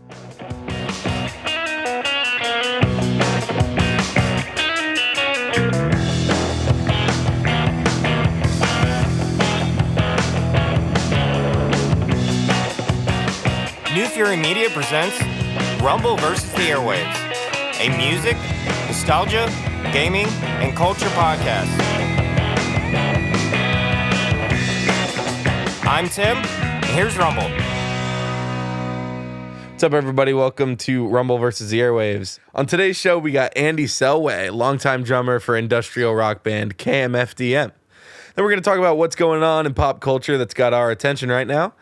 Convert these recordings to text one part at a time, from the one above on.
New Fury Media presents Rumble vs. the Airwaves, a music, nostalgia, gaming, and culture podcast. I'm Tim, and here's Rumble. What's up, everybody? Welcome to Rumble vs. the Airwaves. On today's show, we got Andy Selway, longtime drummer for industrial rock band KMFDM. Then we're going to talk about what's going on in pop culture that's got our attention right now.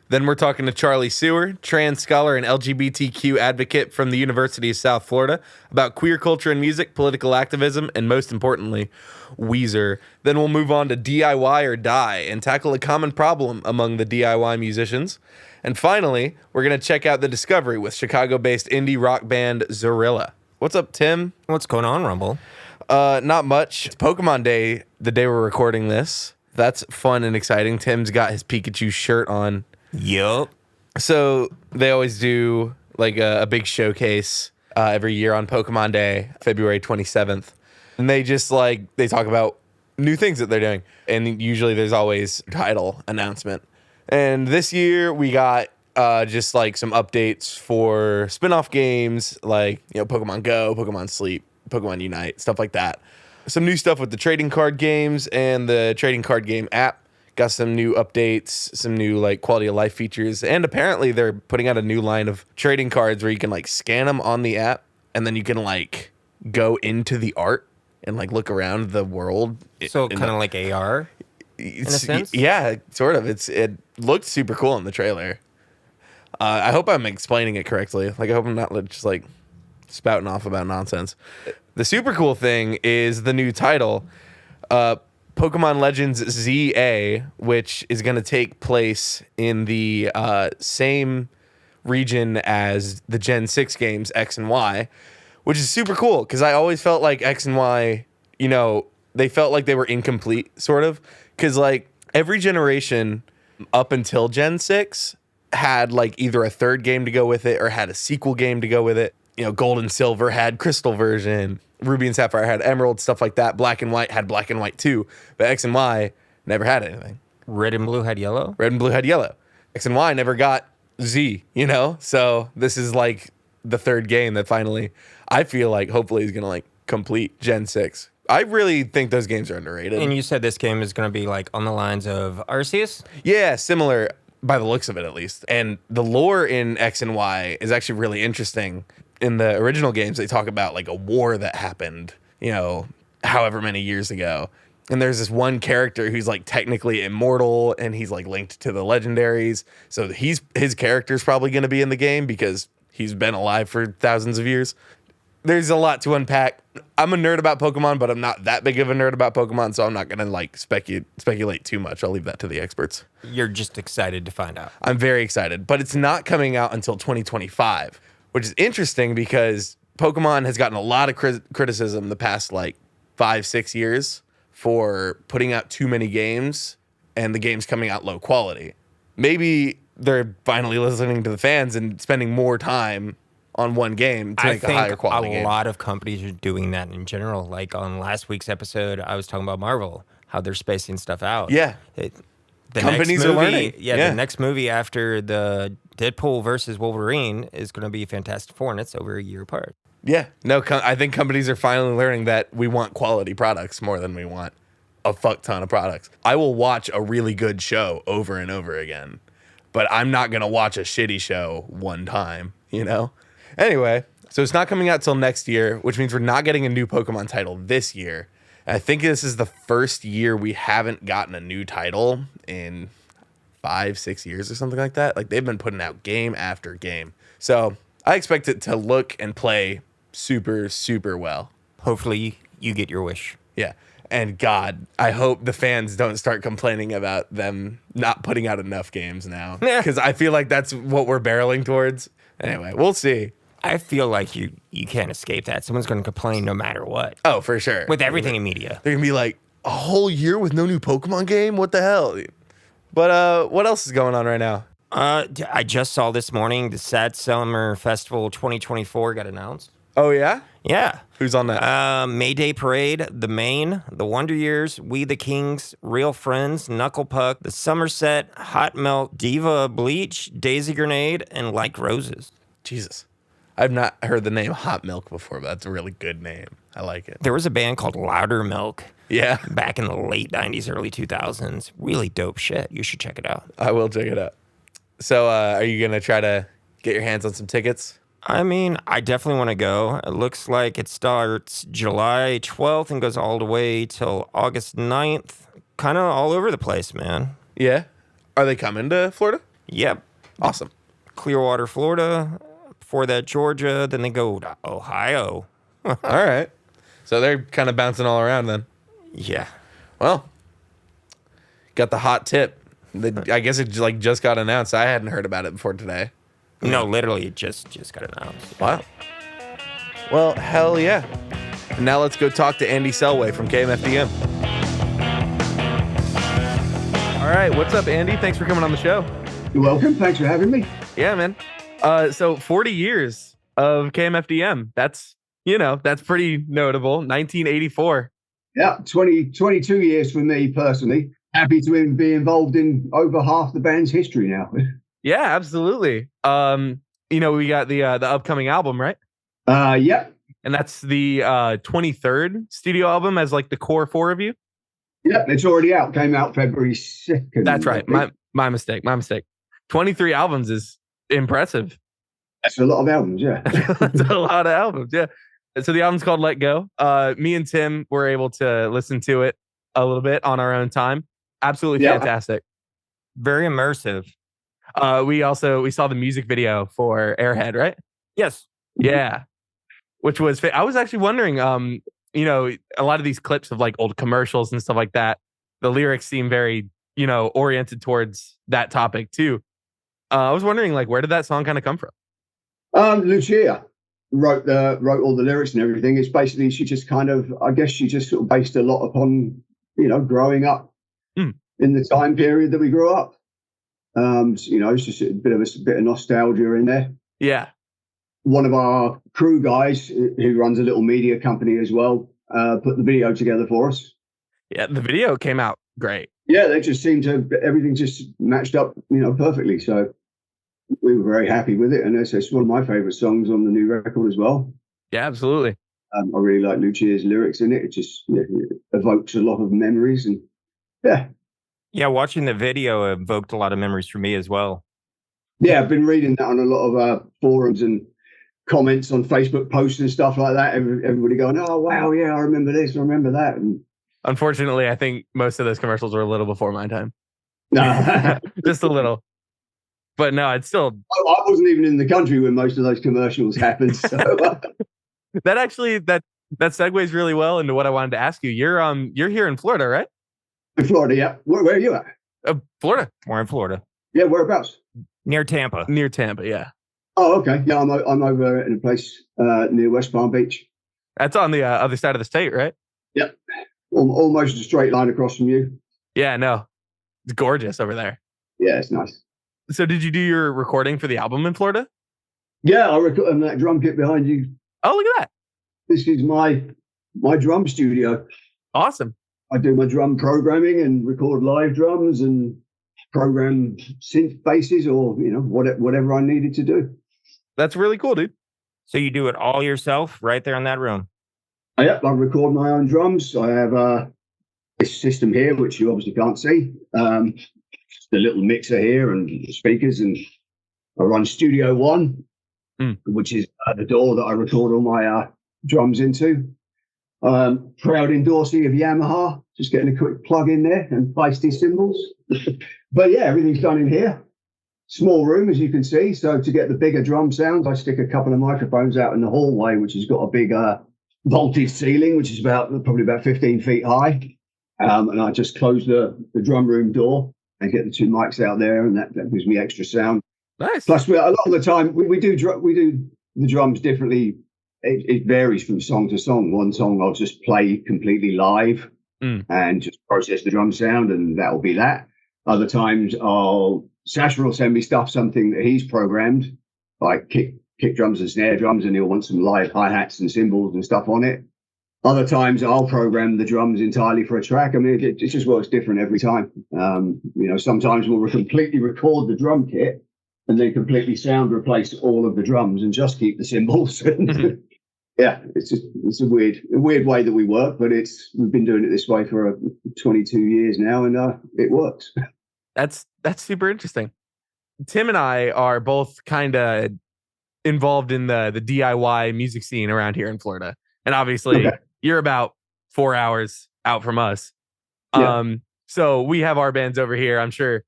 Then we're talking to Charlie Suor, trans scholar and LGBTQ advocate from the University of South Florida, about queer culture and music, political activism, and most importantly, Weezer. Then we'll move on to DIY or Die and tackle a common problem among the DIY musicians. And finally, we're going to check out the Discovery with Chicago-based indie rock band Zorila. What's up, Tim? What's going on, Rumble? Not much. It's Pokemon Day, the day we're recording this. That's fun and exciting. Tim's got his Pikachu shirt on. Yup. So they always do like a big showcase every year on Pokemon Day, February 27th. And they just they talk about new things that they're doing. And usually there's always a title announcement. And this year we got just some updates for spin-off games like, Pokemon Go, Pokemon Sleep, Pokemon Unite, stuff like that. Some new stuff with the trading card games and the trading card game app. Got some new updates, some new quality of life features, and apparently they're putting out a new line of trading cards where you can scan them on the app, and then you can go into the art and look around the world. So kind of like AR, in a sense? Yeah, sort of. It looked super cool in the trailer. I hope I'm explaining it correctly. I hope I'm not just spouting off about nonsense. The super cool thing is the new title. Pokemon Legends ZA, which is going to take place in the same region as the Gen 6 games X and Y, which is super cool because I always felt like X and Y, they felt like they were incomplete, sort of, because every generation up until Gen 6 had either a third game to go with it or had a sequel game to go with it. Gold and Silver had Crystal version. Ruby and Sapphire had Emerald, stuff like that. Black and White had Black and White too, but X and Y never had anything. Red and Blue had Yellow? Red and Blue had Yellow. X and Y never got Z, So this is the third game that finally, I feel hopefully is going to complete Gen 6. I really think those games are underrated. And you said this game is going to be on the lines of Arceus? Yeah, similar by the looks of it at least. And the lore in X and Y is actually really interesting. In the original games, they talk about a war that happened, however many years ago. And there's this one character who's technically immortal and he's linked to the legendaries. So his character's probably going to be in the game because he's been alive for thousands of years. There's a lot to unpack. I'm a nerd about Pokemon, but I'm not that big of a nerd about Pokemon, so I'm not going to speculate too much. I'll leave that to the experts. You're just excited to find out. I'm very excited, but it's not coming out until 2025. Which is interesting because Pokemon has gotten a lot of criticism the past 5-6 years for putting out too many games and the games coming out low quality. Maybe they're finally listening to the fans and spending more time on one game to make a higher quality game. I think a lot of companies are doing that in general. On last week's episode, I was talking about Marvel, how they're spacing stuff out. Yeah. Companies are learning. Yeah, the next movie after the Deadpool versus Wolverine is going to be Fantastic Four, and it's over a year apart. Yeah. No, I think companies are finally learning that we want quality products more than we want a fuck ton of products. I will watch a really good show over and over again, but I'm not going to watch a shitty show one time, Anyway, so it's not coming out till next year, which means we're not getting a new Pokemon title this year. I think this is the first year we haven't gotten a new title in 5-6 years or something like that. They've been putting out game after game. So I expect it to look and play super, super well. Hopefully you get your wish. Yeah. And God, I hope the fans don't start complaining about them not putting out enough games now. Because I feel like that's what we're barreling towards. Anyway, we'll see. I feel like you can't escape that. Someone's going to complain no matter what. Oh, for sure. With everything in media. They're going to be a whole year with no new Pokemon game? What the hell? But what else is going on right now? I just saw this morning the Sad Summer Festival 2024 got announced. Oh, yeah? Yeah. Who's on that? Mayday Parade, The Maine, The Wonder Years, We the Kings, Real Friends, Knuckle Puck, The Somerset, Hot Milk, Diva Bleach, Daisy Grenade, and Like Roses. Jesus. I've not heard the name Hot Milk before, but that's a really good name. I like it. There was a band called Louder Milk. Yeah. Back in the late 90s, early 2000s. Really dope shit. You should check it out. I will check it out. So are you going to try to get your hands on some tickets? I mean, I definitely want to go. It looks like it starts July 12th and goes all the way till August 9th. Kind of all over the place, man. Yeah. Are they coming to Florida? Yep. Awesome. Clearwater, Florida. Before that, Georgia. Then they go to Ohio. All right. So they're kind of bouncing all around then. Yeah. Well, got the hot tip. I guess it just got announced. I hadn't heard about it before today. No, literally, it just got announced. Wow. Well, hell yeah. And now let's go talk to Andy Selway from KMFDM. All right. What's up, Andy? Thanks for coming on the show. You're welcome. Thanks for having me. Yeah, man. So 40 years of KMFDM. That's pretty notable. 1984. Yeah, 22 years for me personally. Happy to be involved in over half the band's history now. Yeah, absolutely. We got the upcoming album, right? Yep. And that's the 23rd studio album as like the core four of you? Yep, it's already out. Came out February 2nd. That's right. My mistake. 23 albums is impressive. That's a lot of albums, yeah. That's a lot of albums, yeah. So the album's called Let Go. Me and Tim were able to listen to it a little bit on our own time. Absolutely fantastic. Very immersive. We saw the music video for Airhead, right? Yes. Yeah. Which was, I was actually wondering, a lot of these clips of like old commercials and stuff like that, the lyrics seem very, oriented towards that topic too. I was wondering, like, where did that song kind of come from? Lucia wrote all the lyrics and everything. It's basically, she just sort of based a lot upon, growing up in the time period that we grew up. It's just a bit of nostalgia in there. Yeah. One of our crew guys who runs a little media company as well, put the video together for us. Yeah, the video came out great. Yeah, they just seemed to, everything just matched up, perfectly. So we were very happy with it. And it's one of my favorite songs on the new record as well. Yeah, absolutely. I really like Lucia's lyrics in it. It just it evokes a lot of memories. And yeah. Yeah, watching the video evoked a lot of memories for me as well. Yeah, I've been reading that on a lot of forums and comments on Facebook posts and stuff like that. Everybody going, oh, wow, yeah, I remember this, I remember that. And unfortunately, I think most of those commercials were a little before my time. No. Just a little. But no, it's still... I wasn't even in the country when most of those commercials happened. So that segues really well into what I wanted to ask you. You're here in Florida, right? In Florida, yeah. Where are you at? Florida. We're in Florida. Yeah, whereabouts? Near Tampa. Near Tampa, yeah. Oh, okay. Yeah, I'm over in a place near West Palm Beach. That's on the other side of the state, right? Yep. Almost a straight line across from you. Yeah, no. It's gorgeous over there. Yeah, it's nice. So did you do your recording for the album in Florida? Yeah, I recorded that drum kit behind you. Oh, look at that. This is my drum studio. Awesome. I do my drum programming and record live drums and program synth basses or, whatever I needed to do. That's really cool, dude. So you do it all yourself right there in that room? Yep, I record my own drums. I have this system here, which you obviously can't see. The little mixer here and speakers, and I run Studio One, which is the door that I record all my drums into. Proud endorsee of Yamaha, just getting a quick plug in there and feisty cymbals. But yeah, everything's done in here. Small room, as you can see. So to get the bigger drum sounds, I stick a couple of microphones out in the hallway, which has got a big vaulted ceiling, which is probably about 15 feet high. And I just close the drum room door and get the two mics out there, and that gives me extra sound. Nice. Plus, a lot of the time we do the drums differently. It varies from song to song. One song I'll just play completely live and just process the drum sound, and that'll be that. Other times I'll Sasha will send me something that he's programmed, like kick drums and snare drums, and he'll want some live hi-hats and cymbals and stuff on it. Other times I'll program the drums entirely for a track. I mean, it just works different every time. Sometimes we'll completely record the drum kit and then completely sound replace all of the drums and just keep the cymbals. Yeah, it's a weird way that we work, but we've been doing it this way for 22 years now, and it works. That's super interesting. Tim and I are both kind of involved in the DIY music scene around here in Florida, and obviously you're about 4 hours out from us. So we have our bands over here. I'm sure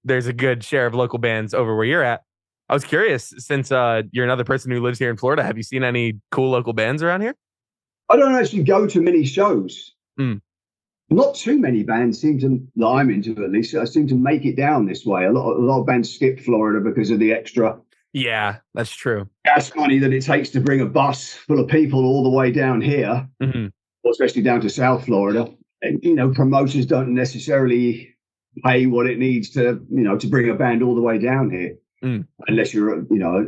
there's a good share of local bands over where you're at. I was curious, since you're another person who lives here in Florida, have you seen any cool local bands around here? I don't actually go to many shows. Not too many bands that I'm into, at least, seem to make it down this way. A lot of bands skip Florida because of the extra. Yeah, that's true. Gas money that it takes to bring a bus full of people all the way down here, especially down to South Florida. And, promoters don't necessarily pay what it needs to bring a band all the way down here, unless you're,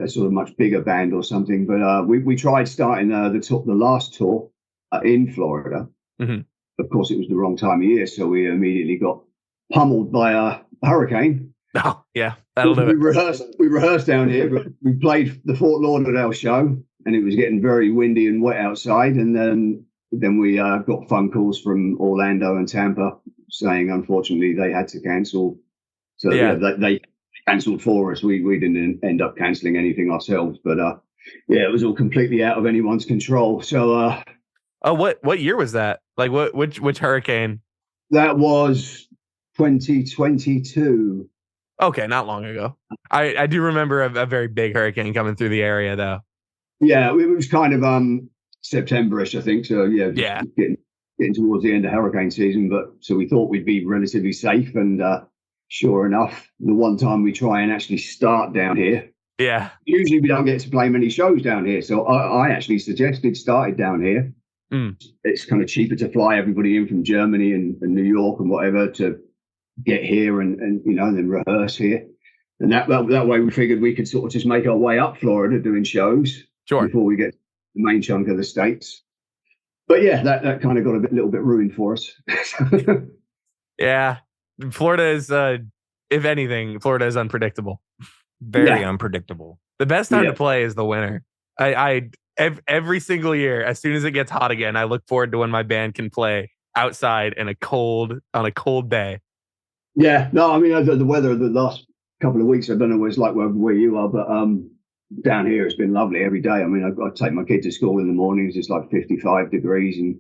a sort of much bigger band or something. But we tried starting the last tour in Florida. Of course, it was the wrong time of year, so we immediately got pummeled by a hurricane. Oh, yeah, that'll do it. We rehearsed down here, but we played the Fort Lauderdale show, and it was getting very windy and wet outside. And then we got phone calls from Orlando and Tampa saying, unfortunately, they had to cancel. So they cancelled for us. We didn't end up cancelling anything ourselves, but it was all completely out of anyone's control. So, what year was that? Like, which hurricane? That was 2022. Okay, not long ago. I do remember a very big hurricane coming through the area, though. Yeah, it was kind of September-ish, I think. So getting towards the end of hurricane season. But so we thought we'd be relatively safe, and sure enough, the one time we try and actually start down here. Yeah. Usually we don't get to play many shows down here, so I actually started down here. It's kind of cheaper to fly everybody in from Germany and New York and whatever to get here and then rehearse here. And that way we figured we could sort of just make our way up Florida doing shows before we get the main chunk of the States. But yeah, that kind of got a little bit ruined for us. Yeah. Florida is, if anything, Florida is unpredictable. Very unpredictable. The best time to play is the winter. Every single year, as soon as it gets hot again, I look forward to when my band can play outside on a cold day. Yeah, no, I mean, the weather the last couple of weeks, I don't know what it's like where you are, but down here it's been lovely every day. I mean, I take my kid to school in the mornings, it's like 55 degrees. And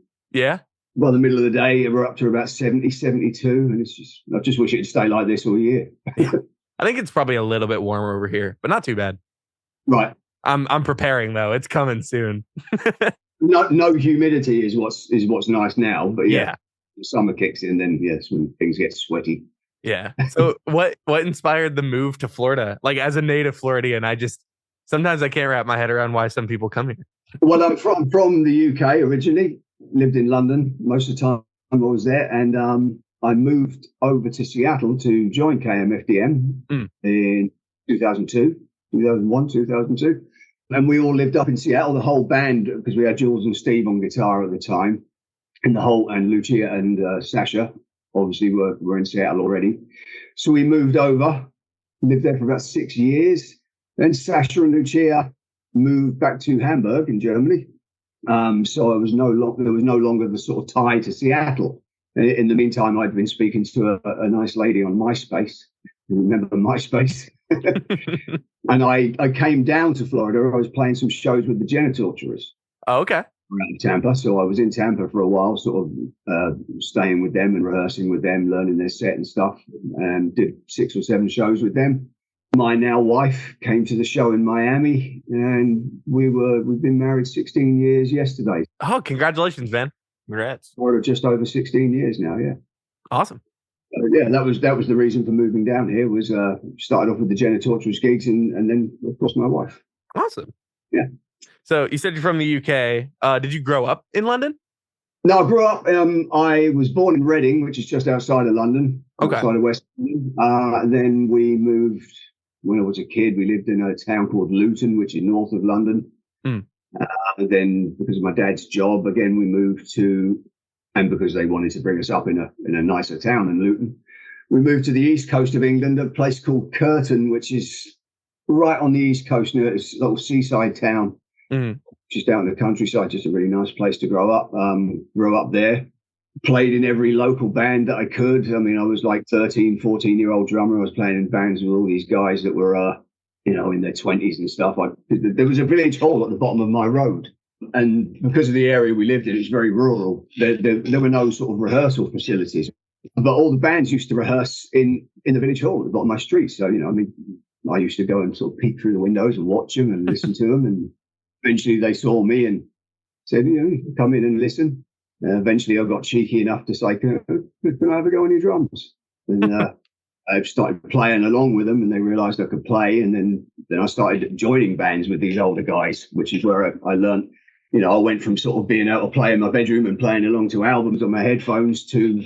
by the middle of the day, we're up to about 70, 72. And I just wish it'd stay like this all year. I think it's probably a little bit warmer over here, but not too bad. Right. I'm preparing though. It's coming soon. No humidity is what's nice now, but the summer kicks in, then yes, when things get sweaty. Yeah. So what inspired the move to Florida? Like, as a native Floridian, sometimes I can't wrap my head around why some people come here. Well, I'm from the UK originally. Lived in London most of the time I was there, and I moved over to Seattle to join KMFDM in 2001, 2002. And we all lived up in Seattle, the whole band, because we had Jules and Steve on guitar at the time, and Lucia and Sasha obviously were in Seattle already. So we moved over, lived there for about 6 years. Then Sasha and Lucia moved back to Hamburg in Germany. So there was no longer the sort of tie to Seattle. In the meantime, I'd been speaking to a nice lady on MySpace. You remember MySpace? And I came down to Florida. I was playing some shows with the Genitorturers. Oh, okay. Around Tampa. So I was in Tampa for a while, sort of staying with them and rehearsing with them, learning their set and stuff, and did 6 or 7 shows with them. My now wife came to the show in Miami, and we've been married 16 years yesterday. Oh, congratulations, man. Congrats. We're just over 16 years now, yeah. Awesome. That was the reason for moving down here. Was started off with the Genitorturers gigs, and then of course my wife. Awesome. Yeah. So you said you're from the UK. Did you grow up in London? No, I grew up. I was born in Reading, which is just outside of London, Okay. outside of West London. Then we moved when I was a kid. We lived in a town called Luton, which is north of London. Mm. Then, because of my dad's job, again we moved to, and because they wanted to bring us up in a nicer town than Luton, we moved to the east coast of England, a place called Curtin, which is right on the east coast near this little seaside town. Mm. Just out in the countryside, just a really nice place to grow up. Grew up there, played in every local band that I could. I mean, I was like 13, 14-year-old drummer. I was playing in bands with all these guys that were, in their 20s and stuff. There was a village hall at the bottom of my road. And because of the area we lived in, it was very rural. There were no sort of rehearsal facilities. But all the bands used to rehearse in the village hall at the bottom of my street. So, I used to go and sort of peek through the windows and watch them and listen to them. And eventually they saw me and said, come in and listen. Eventually I got cheeky enough to say, can I have a go on your drums? And I started playing along with them, and they realized I could play. And then I started joining bands with these older guys, which is where I learned, I went from sort of being able to play in my bedroom and playing along to albums on my headphones to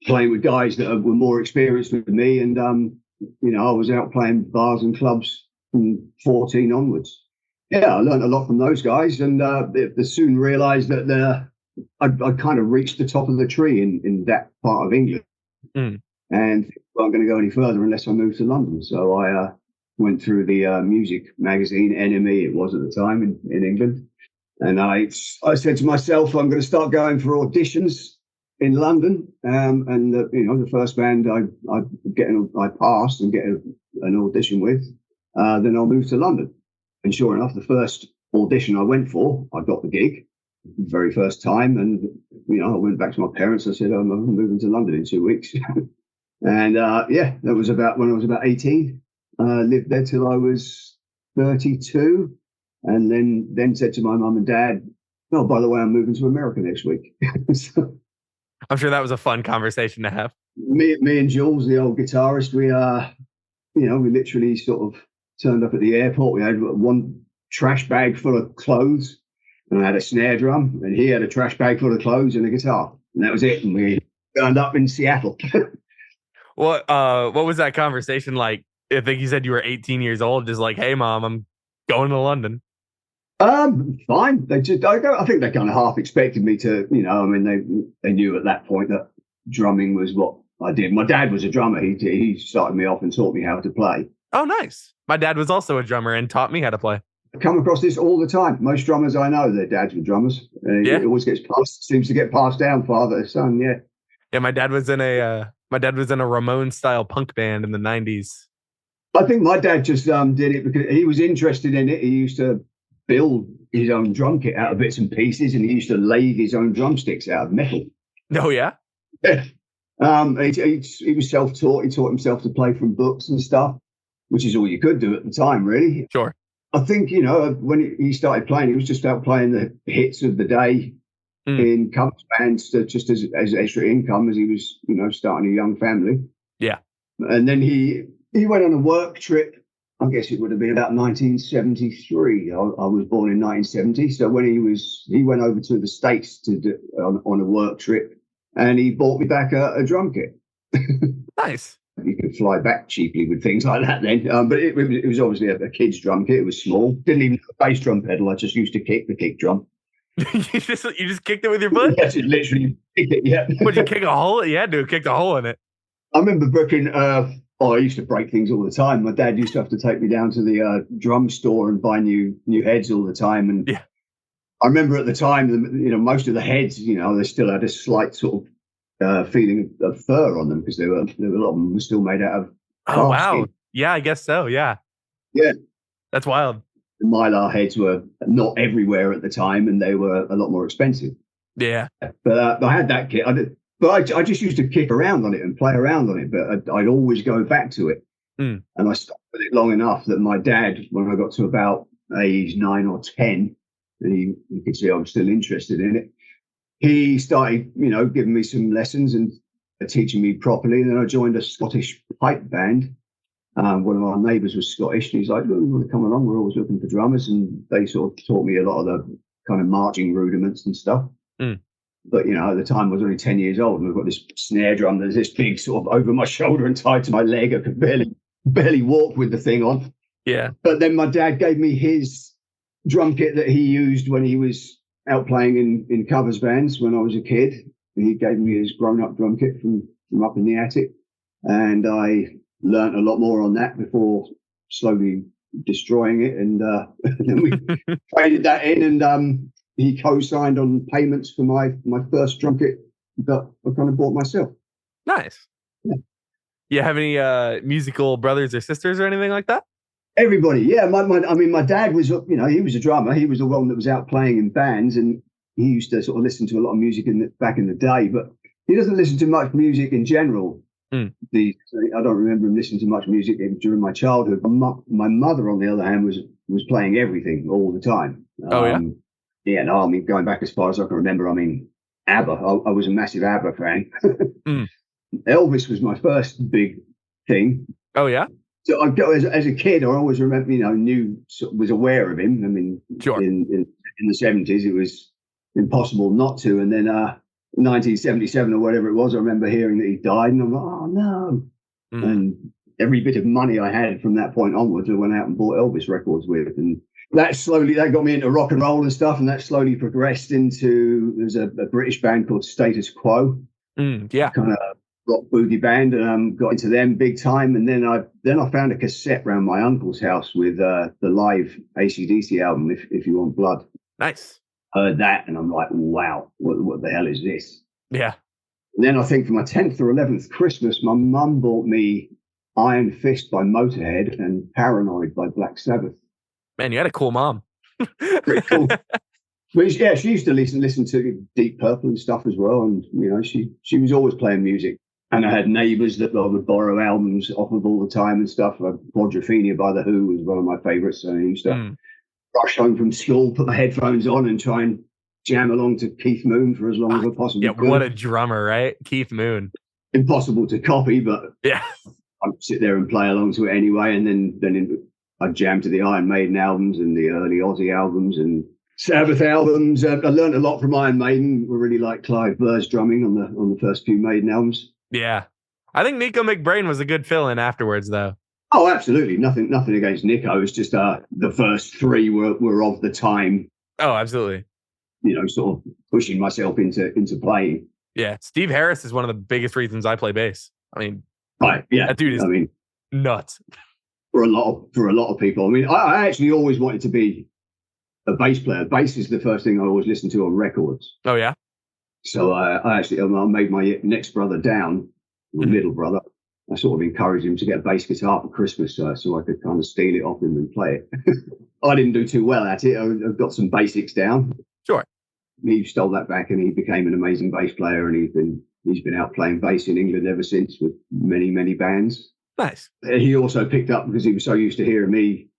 playing with guys that were more experienced than me. And, I was out playing bars and clubs from 14 onwards. Yeah, I learned a lot from those guys, and they soon realised that I kind of reached the top of the tree in that part of England, and I wasn't going to go any further unless I moved to London. So I went through the music magazine NME, it was at the time in England, and I said to myself, I'm going to start going for auditions in London, and the first band I passed and get an audition with, then I'll move to London. And sure enough, the first audition I went for, I got the gig the very first time. And, I went back to my parents. I said, I'm moving to London in 2 weeks. And that was when I was about 18. Lived there till I was 32. And then said to my mum and dad, oh, by the way, I'm moving to America next week. So, I'm sure that was a fun conversation to have. Me and Jules, the old guitarist, we literally sort of turned up at the airport. We had one trash bag full of clothes, and I had a snare drum, and he had a trash bag full of clothes and a guitar, and that was it. And we turned up in Seattle. What was that conversation like? I think you said you were 18 years old, just like, hey, Mom, I'm going to London. Fine. I think they kind of half expected me to, they knew at that point that drumming was what I did. My dad was a drummer. He started me off and taught me how to play. Oh, nice. My dad was also a drummer and taught me how to play. I come across this all the time. Most drummers I know, their dads were drummers. It always seems to get passed down, father to son. Yeah. Yeah. My dad was in a Ramones style punk band in the 90s. I think my dad just did it because he was interested in it. He used to build his own drum kit out of bits and pieces, and he used to lathe his own drumsticks out of metal. Oh yeah. Yeah. He was self-taught. He taught himself to play from books and stuff, which is all you could do at the time, really. Sure. I think, when he started playing, he was just out playing the hits of the day in cover bands, just as extra income as he was, starting a young family. Yeah. And then he went on a work trip. I guess it would have been about 1973. I was born in 1970. So when he went over to the States on a work trip, and he bought me back a drum kit. Nice. You could fly back cheaply with things like that then. But it was obviously a kid's drum kit. It was small. Didn't even have a bass drum pedal. I just used to kick the kick drum. You just kicked it with your foot? Yes, it literally kicked it, yeah. Would you kick a hole? You had to kick a hole in it. I remember breaking, I used to break things all the time. My dad used to have to take me down to the drum store and buy new heads all the time. And yeah. I remember at the time, most of the heads, they still had a slight sort of feeling of fur on them because there were a lot of them were still made out of. Oh wow! Skin. Yeah, I guess so. Yeah. Yeah. That's wild. The Mylar heads were not everywhere at the time, and they were a lot more expensive. Yeah. But I had that kit. But I just used to kick around on it and play around on it. But I'd always go back to it, and I stuck with it long enough that my dad, when I got to about age 9 or 10. And you could see I was still interested in it. He started, giving me some lessons and teaching me properly. And then I joined a Scottish pipe band. One of our neighbours was Scottish. And he's like, "Look, you want to come along? We're always looking for drummers." And they sort of taught me a lot of the kind of marching rudiments and stuff. But, you know, at the time I was only 10 years old and I've got this snare drum that's this big sort of over my shoulder and tied to my leg. I could barely walk with the thing on. Yeah. But then my dad gave me his drum kit that he used when he was out playing in covers bands when I was a kid. And he gave me his grown-up drum kit from up in the attic. And I learnt a lot more on that before slowly destroying it. And then we traded that in, and he co-signed on payments for my first drum kit that I kind of bought myself. Nice. Yeah. You have any musical brothers or sisters or anything like that? Everybody, yeah. My dad was, you know, he was a drummer. He was the one that was out playing in bands, and he used to sort of listen to a lot of music back in the day. But he doesn't listen to much music in general. I don't remember him listening to much music during my childhood. My mother, on the other hand, was playing everything all the time. Oh yeah. Yeah, no, I mean, going back as far as I can remember, I mean, ABBA. I was a massive ABBA fan. Elvis was my first big thing. Oh yeah. So as a kid, I always remember, you know, was aware of him. I mean, sure. In the 70s, it was impossible not to. And then 1977 or whatever it was, I remember hearing that he died, and I'm like, oh no. And every bit of money I had from that point onwards, I went out and bought Elvis records with. And that got me into rock and roll and stuff, and that slowly progressed into, there's a British band called Status Quo. Yeah. Kind of rock boogie band, and got into them big time. And then I found a cassette around my uncle's house with the live AC/DC album, If You Want Blood. Nice. Heard that, and I'm like, wow, what the hell is this? Yeah. And then I think for my 10th or 11th Christmas, my mum bought me Iron Fist by Motorhead and Paranoid by Black Sabbath. Man, you had a cool mom. Pretty cool. But yeah, she used to listen to Deep Purple and stuff as well. And, you know, she was always playing music. And I had neighbours that I would borrow albums off of all the time and stuff. Quadrophenia by The Who was one of my favourites. So I used to rush home from school, put my headphones on and try and jam along to Keith Moon for as long as I possibly could. What a drummer, right? Keith Moon. Impossible to copy, but yeah, I'd sit there and play along to it anyway. And then I'd jam to the Iron Maiden albums and the early Ozzy albums and Sabbath albums. I learned a lot from Iron Maiden. I really like Clive Burr's drumming on the first few Maiden albums. Yeah. I think Nico McBrain was a good fill-in afterwards, though. Oh, absolutely. Nothing against Nico. It's just the first three were of the time. Oh, absolutely. You know, sort of pushing myself into playing. Yeah. Steve Harris is one of the biggest reasons I play bass. I mean, right, yeah. That dude is nuts. For a lot of people. I mean, I actually always wanted to be a bass player. Bass is the first thing I always listened to on records. Oh, yeah? So I made my next brother down, my middle brother. I sort of encouraged him to get a bass guitar for Christmas so I could kind of steal it off him and play it. I didn't do too well at it. I've got some basics down. Sure. He stole that back and he became an amazing bass player, and he's been out playing bass in England ever since with many, many bands. Nice. He also picked up, because he was so used to hearing me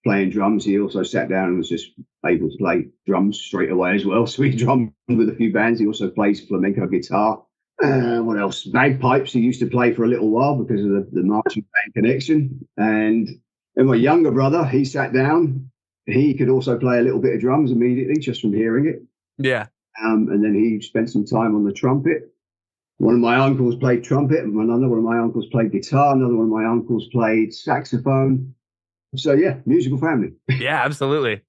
playing drums, he also sat down and was just able to play drums straight away as well. So he drummed with a few bands. He also plays flamenco guitar. What else? Bagpipes he used to play for a little while because of the marching band connection. And my younger brother, he sat down. He could also play a little bit of drums immediately just from hearing it. Yeah. And then he spent some time on the trumpet. One of my uncles played trumpet, and another one of my uncles played guitar. Another one of my uncles played saxophone. So yeah, musical family. Yeah, absolutely.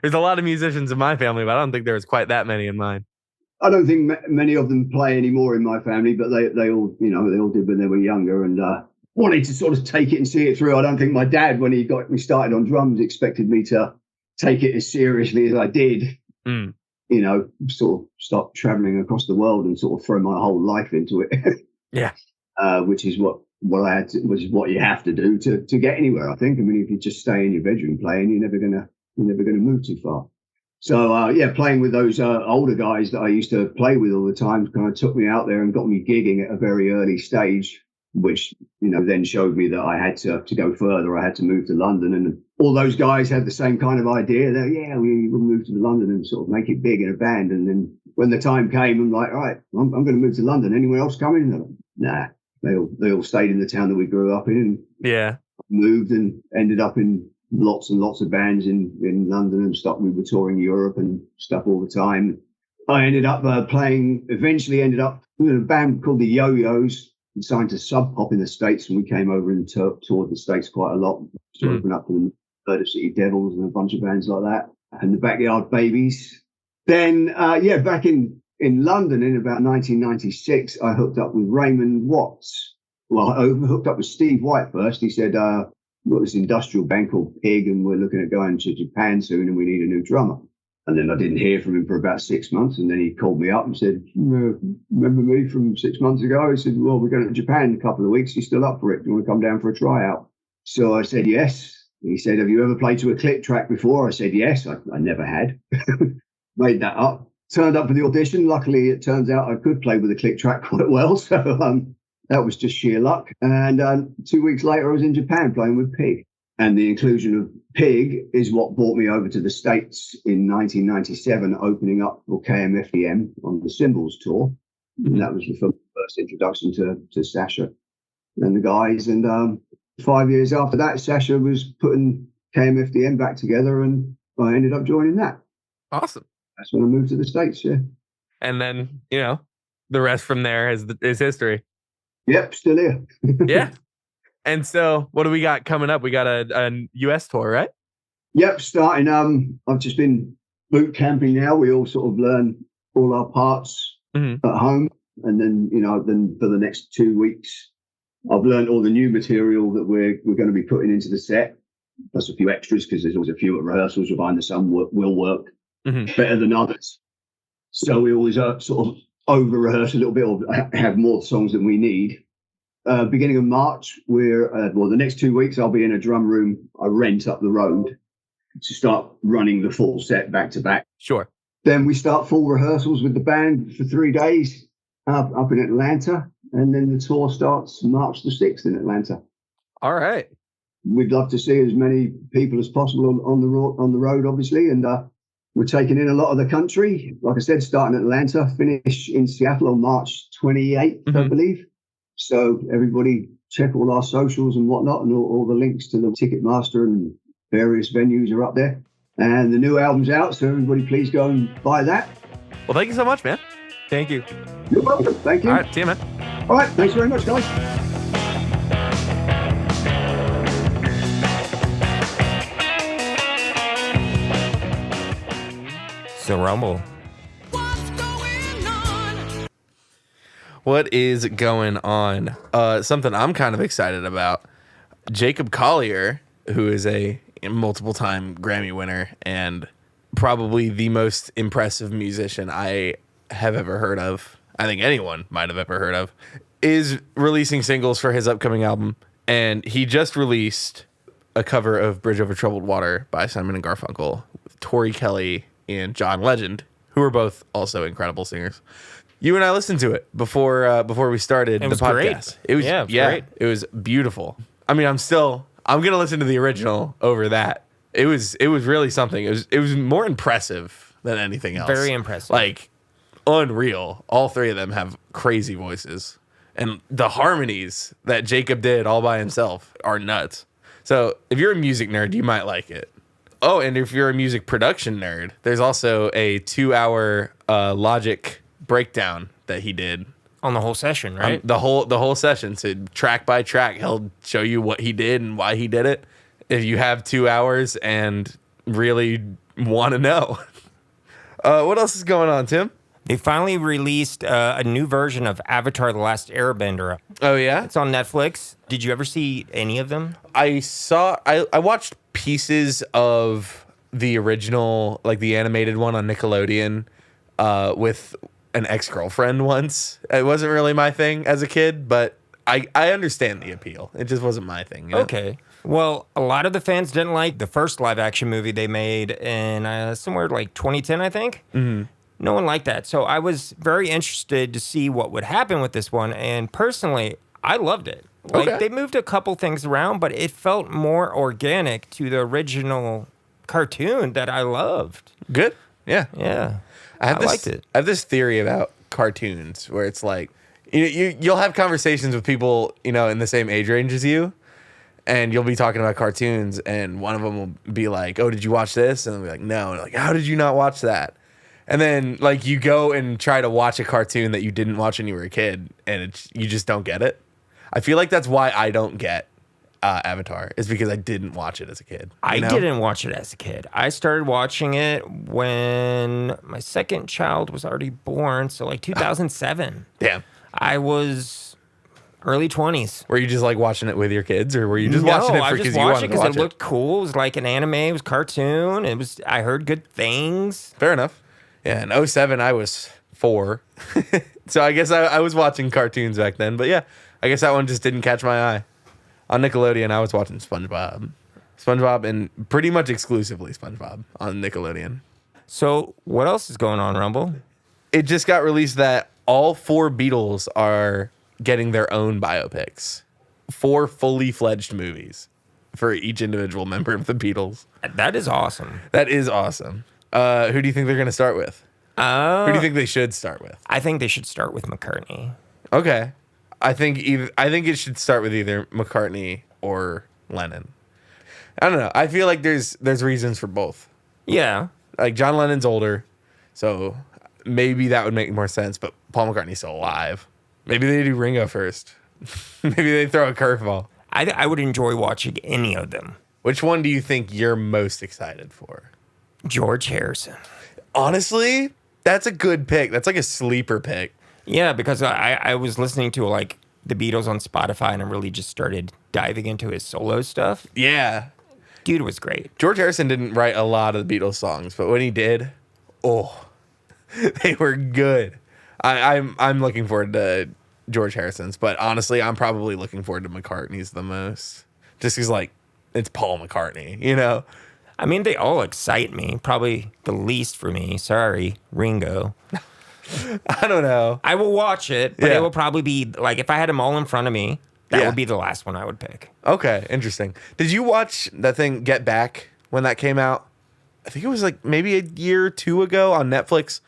There's a lot of musicians in my family, but I don't think there was quite that many in mine. I don't think many of them play anymore in my family, but they all, you know, they all did when they were younger, and wanted to sort of take it and see it through. I don't think my dad, when he got me started on drums, expected me to take it as seriously as I did. You know, sort of start traveling across the world and sort of throw my whole life into it. Yeah. Which is what I had to, which is what you have to do to get anywhere, I think. I mean, if you just stay in your bedroom playing, you're never gonna move too far. So yeah, playing with those older guys that I used to play with all the time kind of took me out there and got me gigging at a very early stage, which, you know, then showed me that I had to go further. I had to move to London, and all those guys had the same kind of idea that, yeah, we'll move to London and sort of make it big in a band. And then when the time came, I'm like, all right, I'm going to move to London. Anyone else coming? Like, nah, they all stayed in the town that we grew up in, and yeah, moved and ended up in lots and lots of bands in London and stuff. We were touring Europe and stuff all the time. I ended up eventually ended up with a band called the Yo-Yos, signed to Sub Pop in the States, and we came over and toured the States quite a lot. So opened up for the Murder City Devils and a bunch of bands like that, and the Backyard Babies. Then, back in London in about 1996, I hooked up with Raymond Watts. Well, I hooked up with Steve White first. He said, we've got this industrial band called Pig, and we're looking at going to Japan soon, and we need a new drummer. And then I didn't hear from him for about 6 months. And then he called me up and said, remember me from 6 months ago? He said, well, we're going to Japan in a couple of weeks. You still up for it? Do you want to come down for a tryout? So I said, yes. He said, have you ever played to a click track before? I said, yes. I never had. Made that up. Turned up for the audition. Luckily, it turns out I could play with a click track quite well. So that was just sheer luck. And 2 weeks later, I was in Japan playing with Pig. And the inclusion of Pig is what brought me over to the States in 1997, opening up for KMFDM on the Symbols tour. And that was the first introduction to Sasha and the guys. And 5 years after that, Sasha was putting KMFDM back together, and I ended up joining that. Awesome. That's when I moved to the States, yeah. And then, the rest from there is history. Yep, still here. Yeah. And so what do we got coming up? We got a US tour, right? Yep, starting. I've just been boot camping now. We all sort of learn all our parts at home. And then, then for the next 2 weeks, I've learned all the new material that we're going to be putting into the set. Plus a few extras, because there's always a few at rehearsals. You'll find that some will work better than others. So we always sort of over-rehearse a little bit or have more songs than we need. Beginning of March, the next 2 weeks, I'll be in a drum room I rent up the road to start running the full set back to back. Sure. Then we start full rehearsals with the band for 3 days up in Atlanta. And then the tour starts March the 6th in Atlanta. All right. We'd love to see as many people as possible on the road, obviously. And we're taking in a lot of the country. Like I said, starting in Atlanta, finish in Seattle on March 28th, I believe. So everybody check all our socials and whatnot, and all the links to the Ticketmaster and various venues are up there. And the new album's out, so everybody please go and buy that. Well, thank you so much, man. Thank you. You're welcome. Thank you. All right, see you, man. All right, thanks very much, guys. So Rumble. What is going on? Something I'm kind of excited about. Jacob Collier, who is a multiple-time Grammy winner and probably the most impressive musician I have ever heard of, I think anyone might have ever heard of, is releasing singles for his upcoming album. And he just released a cover of Bridge Over Troubled Water by Simon and Garfunkel with Tori Kelly and John Legend, who are both also incredible singers. You and I listened to it before we started the podcast. Great. It was great. It was beautiful. I mean, I'm gonna listen to the original over that. It was really something. It was more impressive than anything else. Very impressive. Like unreal. All three of them have crazy voices, and the harmonies that Jacob did all by himself are nuts. So if you're a music nerd, you might like it. Oh, and if you're a music production nerd, there's also a 2-hour Logic breakdown that he did On the whole session, right? the whole session. So track by track, he'll show you what he did and why he did it. If you have 2 hours and really want to know. What else is going on, Tim? They finally released a new version of Avatar: The Last Airbender. Oh yeah, It's on Netflix. Did you ever see any of them? I watched pieces of the original, like the animated one on Nickelodeon, with an ex-girlfriend once. It wasn't really my thing as a kid, but I understand the appeal. It just wasn't my thing. You know? Okay. Well, a lot of the fans didn't like the first live-action movie they made in somewhere like 2010, I think. Mm-hmm. No one liked that. So I was very interested to see what would happen with this one. And personally, I loved it. Like, they moved a couple things around, but it felt more organic to the original cartoon that I loved. Good. Yeah. Yeah. I liked it. I have this theory about cartoons where it's like, you'll have conversations with people, in the same age range as you, and you'll be talking about cartoons, and one of them will be like, "Oh, did you watch this?" And they'll be like, "No." And like, "How did you not watch that?" And then like you go and try to watch a cartoon that you didn't watch when you were a kid, and you just don't get it. I feel like that's why I don't get Avatar, is because I didn't watch it as a kid. I didn't watch it as a kid. I started watching it when my second child was already born, so like 2007. Damn. I was early 20s. Were you just like watching it with your kids, or were you just watching it because you wanted to watch it? It looked cool. It was like an anime. It was cartoon. I heard good things. Fair enough. Yeah, in 2007, I was 4. So I guess I was watching cartoons back then. But yeah, I guess that one just didn't catch my eye. On Nickelodeon, I was watching SpongeBob. SpongeBob, and pretty much exclusively SpongeBob on Nickelodeon. So what else is going on, Rumble? It just got released that all 4 Beatles are getting their own biopics. 4 fully fledged movies for each individual member of the Beatles. That is awesome. That is awesome. Who do you think they're going to start with? Who do you think they should start with? I think they should start with McCartney. Okay. I think it should start with either McCartney or Lennon. I don't know. I feel like there's reasons for both. Yeah. Like John Lennon's older, so maybe that would make more sense, but Paul McCartney's still alive. Maybe they do Ringo first. Maybe they throw a curveball. I would enjoy watching any of them. Which one do you think you're most excited for? George Harrison. Honestly, that's a good pick. That's like a sleeper pick. Yeah, because I was listening to like the Beatles on Spotify and I really just started diving into his solo stuff. Yeah. Dude was great. George Harrison didn't write a lot of the Beatles songs, but when he did, they were good. I'm looking forward to George Harrison's, but honestly, I'm probably looking forward to McCartney's the most. Just because, like, it's Paul McCartney, you know? I mean, they all excite me. Probably the least for me. Sorry, Ringo. I don't know. I will watch it, but it will probably be, like, if I had them all in front of me, that would be the last one I would pick. Okay, interesting. Did you watch that thing, Get Back, when that came out? I think it was, like, maybe a year or 2 ago on Netflix.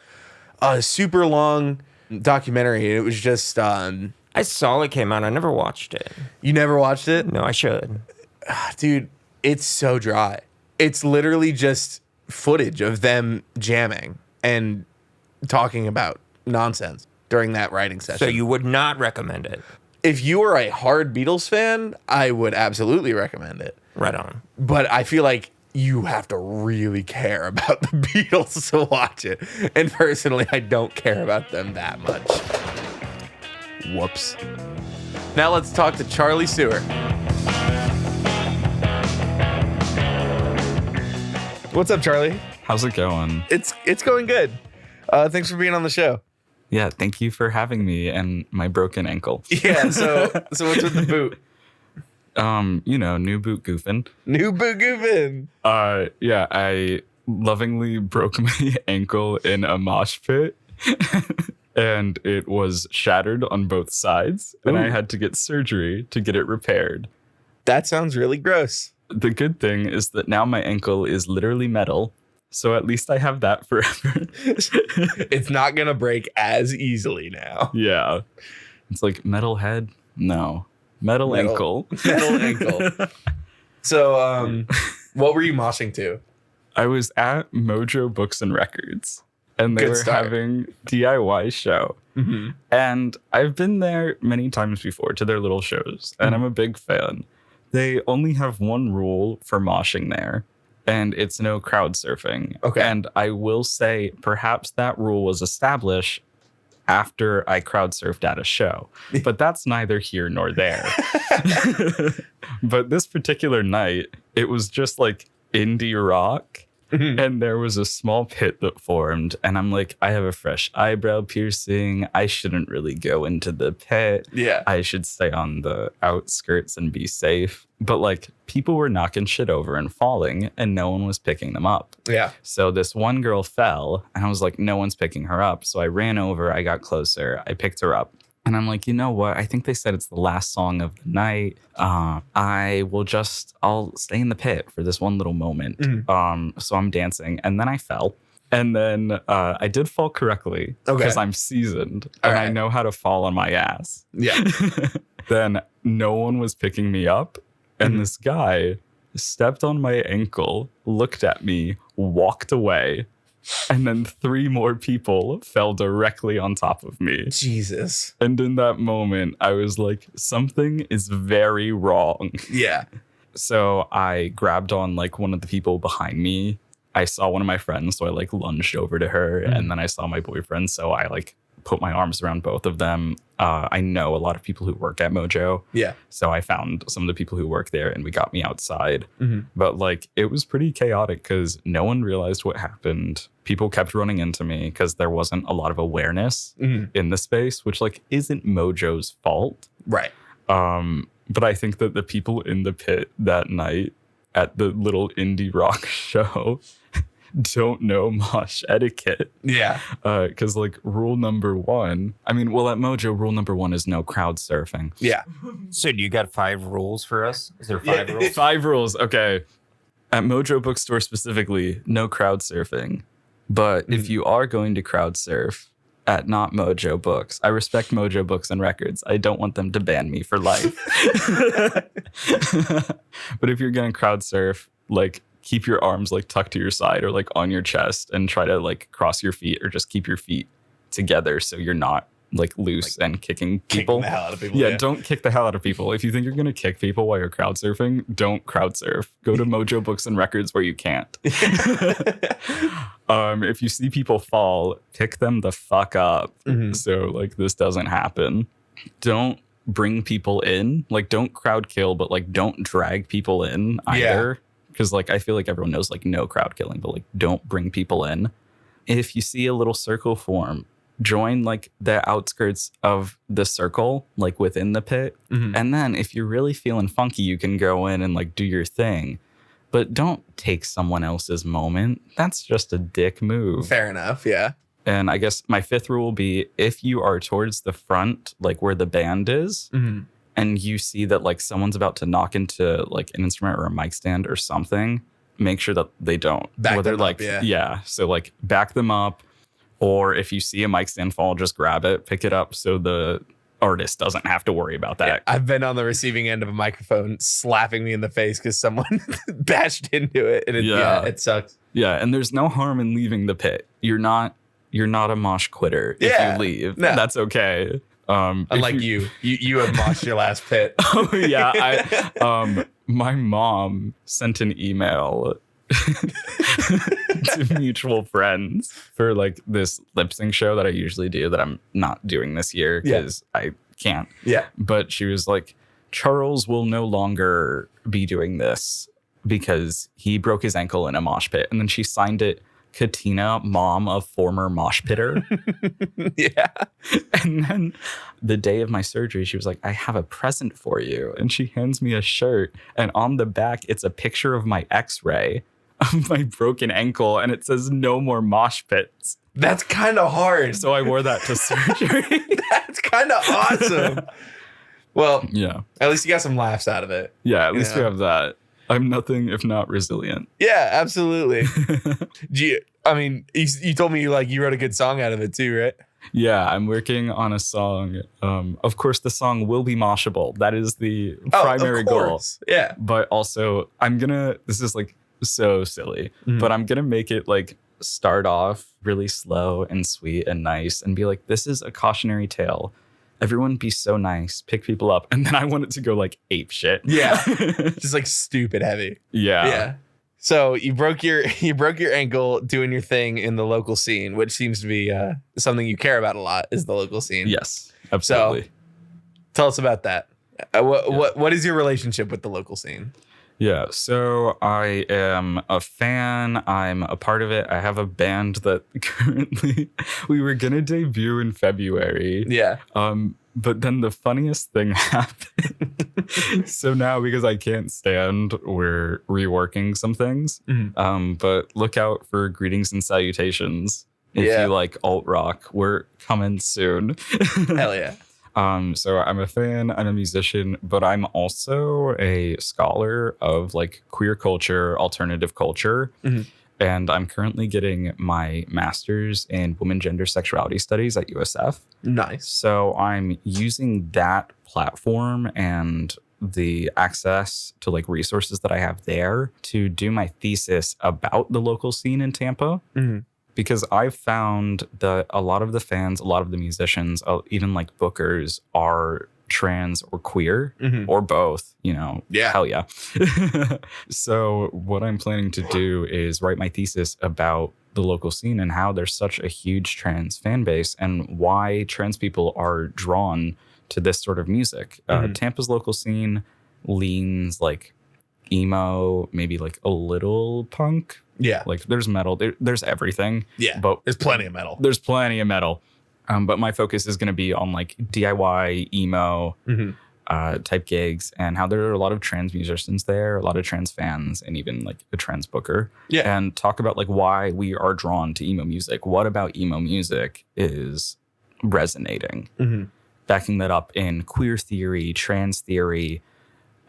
A super long documentary. It was just... I saw it came out. I never watched it. You never watched it? No, I should. Dude, it's so dry. It's literally just footage of them jamming and talking about nonsense during that writing session. So you would not recommend it? If you are a hard Beatles fan, I would absolutely recommend it. Right on. But I feel like you have to really care about the Beatles to watch it. And personally, I don't care about them that much. Whoops. Now let's talk to Charlie Suor. What's up, Charlie? How's it going? It's going good. Thanks for being on the show. Yeah, thank you for having me and my broken ankle. Yeah, so what's with the boot? New boot goofing. New boot goofing. Yeah, I lovingly broke my ankle in a mosh pit. And it was shattered on both sides. And I had to get surgery to get it repaired. That sounds really gross. The good thing is that now my ankle is literally metal. So at least I have that forever. It's not going to break as easily now. Yeah. It's like metal head? No. Metal ankle. Metal ankle. So, what were you moshing to? I was at Mojo Books and Records. And they Good were start. having DIY show. Mm-hmm. And I've been there many times before to their little shows. And I'm a big fan. They only have one rule for moshing there. And it's no crowd surfing. Okay. And I will say perhaps that rule was established after I crowd surfed at a show. But that's neither here nor there. But this particular night, it was just like indie rock. Mm-hmm. And there was a small pit that formed. And I'm like, I have a fresh eyebrow piercing. I shouldn't really go into the pit. Yeah. I should stay on the outskirts and be safe. But like people were knocking shit over and falling and no one was picking them up. Yeah. So this one girl fell and I was like, no one's picking her up. So I ran over, I got closer, I picked her up. And I'm like, you know what? I think they said it's the last song of the night. I'll stay in the pit for this one little moment. Mm-hmm. So I'm dancing and then I fell. And then I did fall correctly because I'm seasoned and I know how to fall on my ass. Yeah. Then no one was picking me up. And this guy stepped on my ankle, looked at me, walked away. And then 3 more people fell directly on top of me. Jesus. And in that moment, I was like, something is very wrong. Yeah. So I grabbed on like one of the people behind me. I saw one of my friends, so I like lunged over to her. And then I saw my boyfriend, so I like put my arms around both of them. I know a lot of people who work at Mojo. Yeah. So I found some of the people who work there and we got me outside. But like it was pretty chaotic because no one realized what happened. People kept running into me because there wasn't a lot of awareness in the space, which like isn't Mojo's fault. Right. But I think that the people in the pit that night at the little indie rock show don't know mosh etiquette. Yeah. Because like rule number 1, I mean, well, at Mojo, rule number 1 is no crowd surfing. Yeah. So do you got 5 rules for us? Is there 5 rules? 5 rules. Okay. At Mojo Bookstore specifically, no crowd surfing. But if you are going to crowd surf at not Mojo Books, I respect Mojo Books and Records. I don't want them to ban me for life. But if you're going to crowd surf, like keep your arms like tucked to your side or like on your chest and try to like cross your feet or just keep your feet together so you're not like loose and kicking people. Kicking the hell out of people. Yeah, don't kick the hell out of people. If you think you're going to kick people while you're crowd surfing, don't crowd surf. Go to Mojo Books and Records where you can't. If you see people fall, pick them the fuck up. So like this doesn't happen. Don't bring people in. Like don't crowd kill, but like don't drag people in either. Because like I feel like everyone knows like no crowd killing, but like don't bring people in. If you see a little circle form, join like the outskirts of the circle, like within the pit. And then if you're really feeling funky, you can go in and like do your thing. But don't take someone else's moment. That's just a dick move. Fair enough. Yeah. And I guess my 5th rule will be if you are towards the front, like where the band is, and you see that like someone's about to knock into like an instrument or a mic stand or something, make sure that they don't. Back them like, up, yeah. So like back them up. Or if you see a mic stand fall, just grab it, pick it up so the artist doesn't have to worry about that. Yeah, I've been on the receiving end of a microphone slapping me in the face because someone bashed into it. And it sucks. Yeah, and there's no harm in leaving the pit. You're not a mosh quitter if you leave. No. That's okay. Unlike you have moshed your last pit. Oh yeah, my mom sent an email to mutual friends for like this lip sync show that I usually do that I'm not doing this year because I can't. Yeah. But she was like, Charles will no longer be doing this because he broke his ankle in a mosh pit. And then she signed it, Katina, mom of former mosh pitter. Yeah. And then the day of my surgery, she was like, I have a present for you. And she hands me a shirt. And on the back, it's a picture of my x-ray of my broken ankle. And it says no more mosh pits. That's kind of hard. So I wore that to surgery. That's kind of awesome. Well, yeah. At least you got some laughs out of it. Yeah, at least we have that. I'm nothing if not resilient. Yeah, absolutely. You told me you wrote a good song out of it too, right? Yeah, I'm working on a song. Of course, the song will be moshable. That is the primary goal. Yeah. But also, this is like so silly, but I'm going to make it like start off really slow and sweet and nice and be like, this is a cautionary tale. Everyone be so nice, pick people up. And then I want it to go like ape shit. Yeah. Just like stupid heavy. Yeah. Yeah. So you broke your ankle doing your thing in the local scene, which seems to be something you care about a lot, is the local scene. Yes, absolutely. So tell us about that. What is your relationship with the local scene? Yeah, so I am a fan. I'm a part of it. I have a band that currently we were gonna debut in February. Yeah. But then the funniest thing happened. So now, because I can't stand, we're reworking some things. But look out for Greetings and Salutations. If you like alt rock, we're coming soon. Hell yeah. So I'm a fan, I'm a musician, but I'm also a scholar of like queer culture, alternative culture. And I'm currently getting my master's in women, gender, sexuality studies at USF. Nice. So I'm using that platform and the access to like resources that I have there to do my thesis about the local scene in Tampa. because I've found that a lot of the fans, a lot of the musicians, even like bookers, are trans or queer or both, Yeah. Hell yeah. So what I'm planning to do is write my thesis about the local scene and how there's such a huge trans fan base and why trans people are drawn to this sort of music. Tampa's local scene leans like emo, maybe like a little punk. Yeah. Like there's metal, there's everything. Yeah. But there's plenty of metal. There's plenty of metal. But my focus is going to be on like DIY, emo type gigs, and how there are a lot of trans musicians there, a lot of trans fans, and even like a trans booker. Yeah. And talk about like why we are drawn to emo music. What about emo music is resonating? Backing that up in queer theory, trans theory,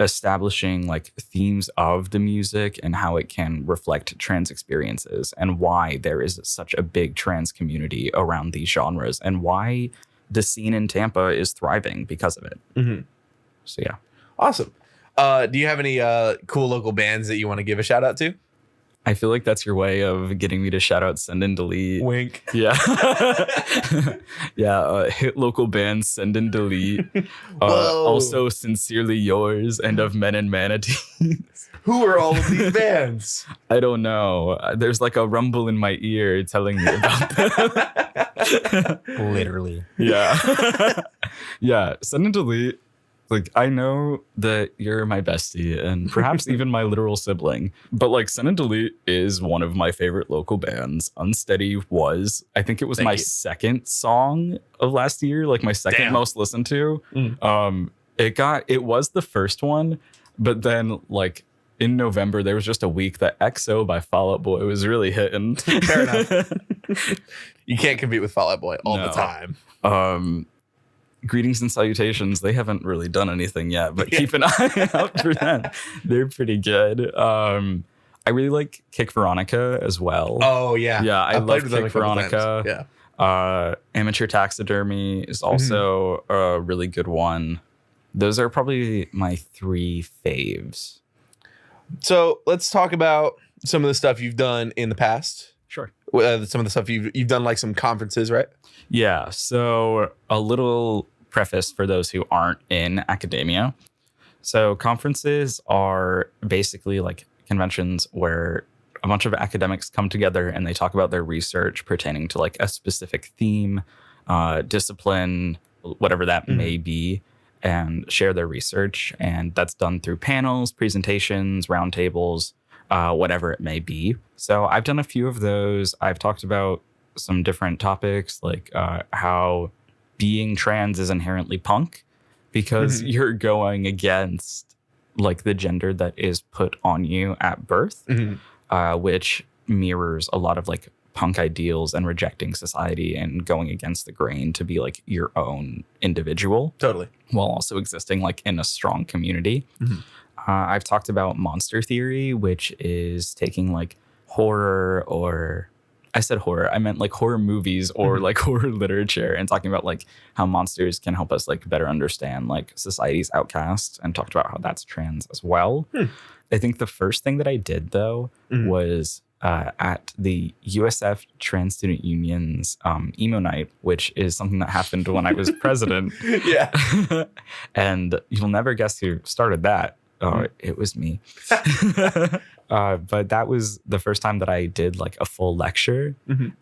establishing like themes of the music and how it can reflect trans experiences and why there is such a big trans community around these genres and why the scene in Tampa is thriving because of it. So yeah. Awesome. Do you have any cool local bands that you want to give a shout out to? I feel like that's your way of getting me to shout out Send and Delete. Wink. Yeah. Hit local bands, Send and Delete. Also Sincerely Yours and Of Men and Manatees. Who are all of these bands? I don't know. There's like a rumble in my ear telling me about them. Literally. Yeah. Yeah. Send and Delete. Like, I know that you're my bestie and perhaps even my literal sibling, but like Send and Delete is one of my favorite local bands. Unsteady was, I think it was my second song of last year, like my second most listened to. It was the first one, but then like in November, there was just a week that XO by Fall Out Boy was really hitting. Fair enough. You can't compete with Fall Out Boy all the time. Greetings and Salutations, they haven't really done anything yet, but keep an eye out for them. They're pretty good. I really like Kick Veronica as well. Oh, yeah. Yeah, I love Kick Veronica. Yeah. Amateur Taxidermy is also a really good one. Those are probably my three faves. So let's talk about some of the stuff you've done in the past. Sure. Some of the stuff you've done, like some conferences, right? Yeah. So a little preface for those who aren't in academia. So conferences are basically like conventions where a bunch of academics come together and they talk about their research pertaining to like a specific theme, discipline, whatever that may be, and share their research. And that's done through panels, presentations, roundtables, whatever it may be. So I've done a few of those. I've talked about some different topics like how being trans is inherently punk because you're going against like the gender that is put on you at birth, which mirrors a lot of like punk ideals and rejecting society and going against the grain to be like your own individual. Totally. While also existing like in a strong community. I've talked about monster theory, which is taking like horror or I said horror, I meant like horror movies or like horror literature and talking about like how monsters can help us like better understand like society's outcasts and talked about how that's trans as well. I think the first thing that I did though was at the USF Trans Student Union's emo night, which is something that happened when I was president. Yeah. And you'll never guess who started that. It was me. But that was the first time that I did like a full lecture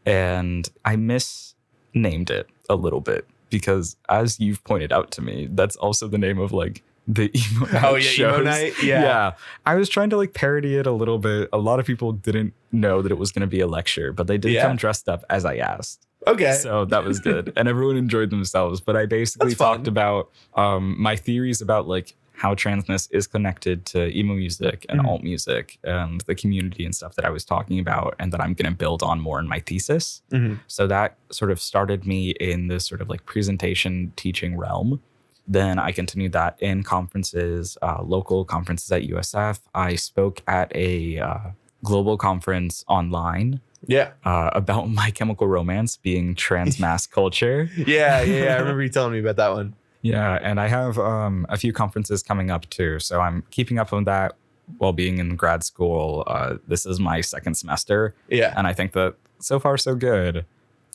and I misnamed it a little bit because as you've pointed out to me, that's also the name of like the emo night. Oh yeah, shows. emo night. Yeah. I was trying to like parody it a little bit. A lot of people didn't know that it was going to be a lecture, but they did come dressed up as I asked. Okay. So that was good. And everyone enjoyed themselves. But I basically talked about my theories about like how transness is connected to emo music and alt music and the community and stuff that I was talking about and that I'm going to build on more in my thesis. So that sort of started me in this sort of like presentation teaching realm. Then I continued that in conferences, local conferences at USF. I spoke at a global conference online. Yeah. About My Chemical Romance being trans mass culture. Yeah. I remember you telling me about that one. Yeah, and I have a few conferences coming up too. So I'm keeping up on that while being in grad school. This is my second semester. Yeah. And I think that so far so good.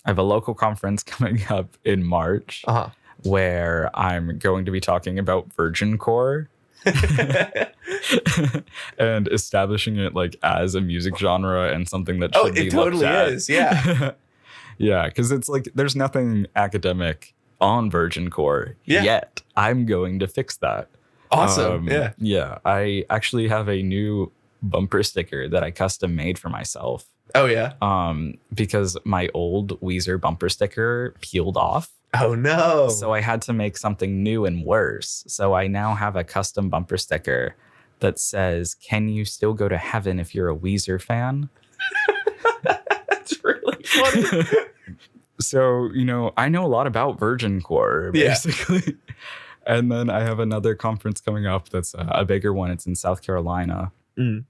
I have a local conference coming up in March where I'm going to be talking about virgin core and establishing it like as a music genre and something that should be looked at. It totally is. Yeah. Yeah, because it's like there's nothing academic on virgin core yet. I'm going to fix that. Awesome. Yeah. I actually have a new bumper sticker that I custom made for myself. Oh, yeah. Because my old Weezer bumper sticker peeled off. Oh, no. So I had to make something new and worse. So I now have a custom bumper sticker that says, "Can you still go to heaven if you're a Weezer fan?" That's really funny. So, I know a lot about virgin core, basically. And then I have another conference coming up that's a bigger one. It's in South Carolina. And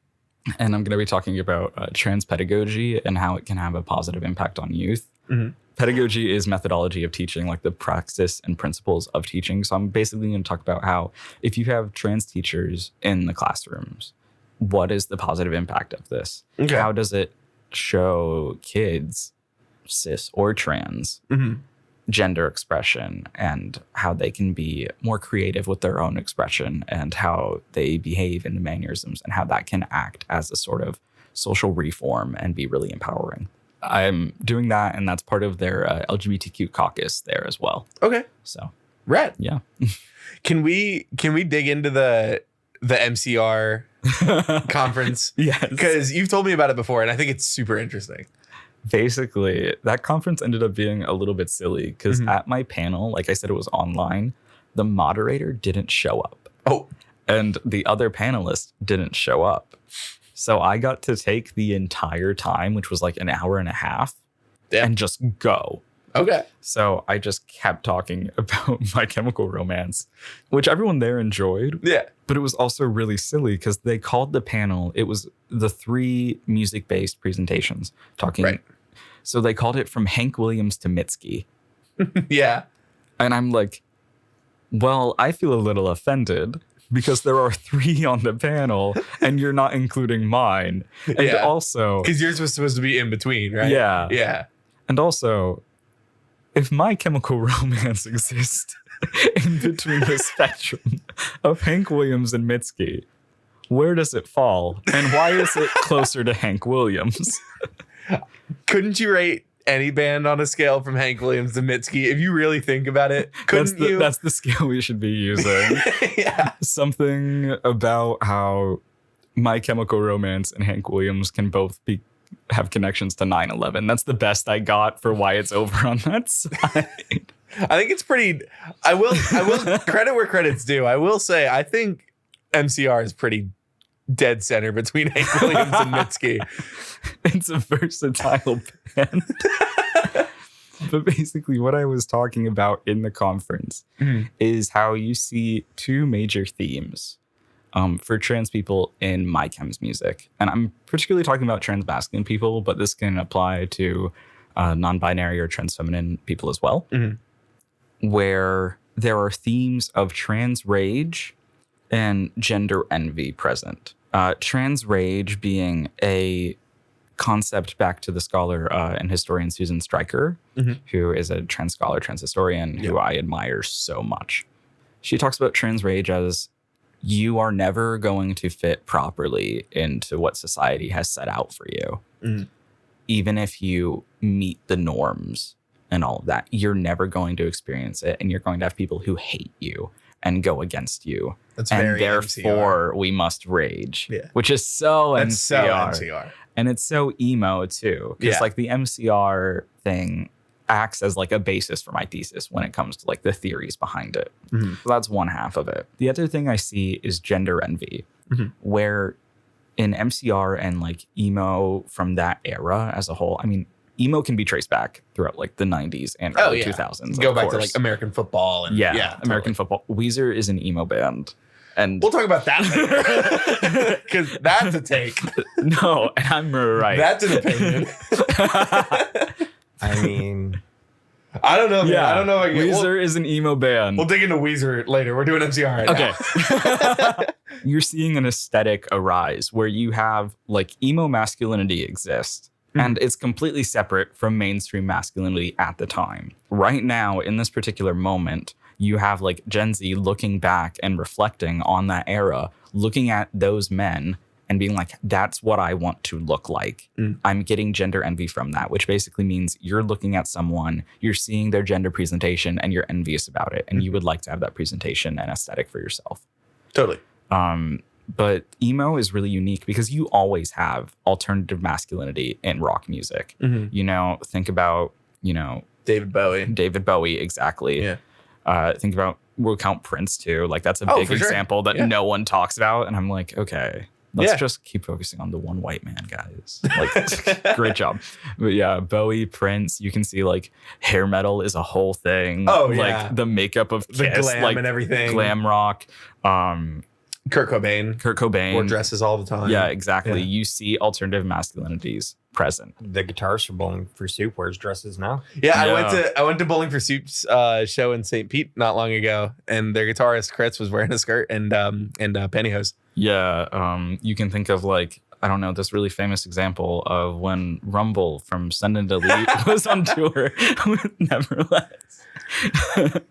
I'm going to be talking about trans pedagogy and how it can have a positive impact on youth. Pedagogy is methodology of teaching, like the practice and principles of teaching. So I'm basically going to talk about how if you have trans teachers in the classrooms, what is the positive impact of this? Okay. How does it show kids, cis or trans, gender expression and how they can be more creative with their own expression and how they behave in the mannerisms and how that can act as a sort of social reform and be really empowering. I'm doing that, and that's part of their LGBTQ caucus there as well. Okay. So, Rad. Yeah. Can we dig into the MCR conference? Yes. Because you've told me about it before, and I think it's super interesting. Basically, that conference ended up being a little bit silly because at my panel, like I said, it was online. The moderator didn't show up. Oh. And the other panelists didn't show up. So I got to take the entire time, which was like an hour and a half, and just go. Okay. So I just kept talking about My Chemical Romance, which everyone there enjoyed. Yeah. But it was also really silly because they called the panel, it was the 3 music-based presentations talking. Right. So they called it From Hank Williams to Mitski. Yeah. And I'm like, well, I feel a little offended because there are 3 on the panel and you're not including mine. And also... Because yours was supposed to be in between, right? Yeah. Yeah. And also, if My Chemical Romance exists in between the spectrum of Hank Williams and Mitski, where does it fall? And why is it closer to Hank Williams? Couldn't you rate any band on a scale from Hank Williams to Mitski? If you really think about it, couldn't you? That's the scale we should be using. Yeah. Something about how My Chemical Romance and Hank Williams can both have connections to 9/11. That's the best I got for why it's over on that side. I think it's pretty. I will credit where credit's due. I will say I think MCR is pretty dead center between Hank Williams and Mitski. It's a versatile band. But basically what I was talking about in the conference is how you see 2 major themes for trans people in My Chem's music. And I'm particularly talking about trans masculine people, but this can apply to non-binary or trans feminine people as well, where there are themes of trans rage and gender envy present. Trans rage being a concept back to the scholar and historian Susan Stryker, who is a trans scholar, trans historian, who I admire so much. She talks about trans rage as you are never going to fit properly into what society has set out for you. Even if you meet the norms and all of that, you're never going to experience it. And you're going to have people who hate you and go against you. That's and very therefore MCR. We must rage, Yeah. which is so That's MCR. so MCR. And it's so emo too. Because like the MCR thing acts as like a basis for my thesis when it comes to like the theories behind it. So that's one half of it. The other thing I see is gender envy, where in MCR and like emo from that era as a whole, I mean, emo can be traced back throughout like the 90s and early 2000s. Go back to like American football and American football. Weezer is an emo band. And we'll talk about that later. Because that's a take. No, and I'm right. That's an opinion. I mean, I don't know. Man. I don't know. If Weezer is an emo band. We'll dig into Weezer later. We're doing MCR right now. You're seeing an aesthetic arise where you have like emo masculinity exist And it's completely separate from mainstream masculinity at the time. Right now, in this particular moment, you have like Gen Z looking back and reflecting on that era, looking at those men and being like, that's what I want to look like. I'm getting gender envy from that, which basically means you're looking at someone, you're seeing their gender presentation and you're envious about it. And you would like to have that presentation and aesthetic for yourself. Totally. But emo is really unique because you always have alternative masculinity in rock music. You know, think about, you know, David Bowie, exactly. Yeah. Think about, we'll count Prince too. Like that's a big example that no one talks about. And I'm like, okay, let's just keep focusing on the one white man, guys. Like, great job. But yeah, Bowie, Prince, you can see like hair metal is a whole thing. Like the makeup of Kiss, the glam like and everything. Glam rock. Kurt Cobain wore dresses all the time. Yeah, exactly. You see alternative masculinities present. The guitarist for Bowling for Soup wears dresses now. Yeah, I went to Bowling for Soup's show in St. Pete not long ago, and their guitarist Chris was wearing a skirt and pantyhose. Yeah, you can think of like, I don't know, this really famous example of when Rumble from Send and Delete was on tour with Neverless.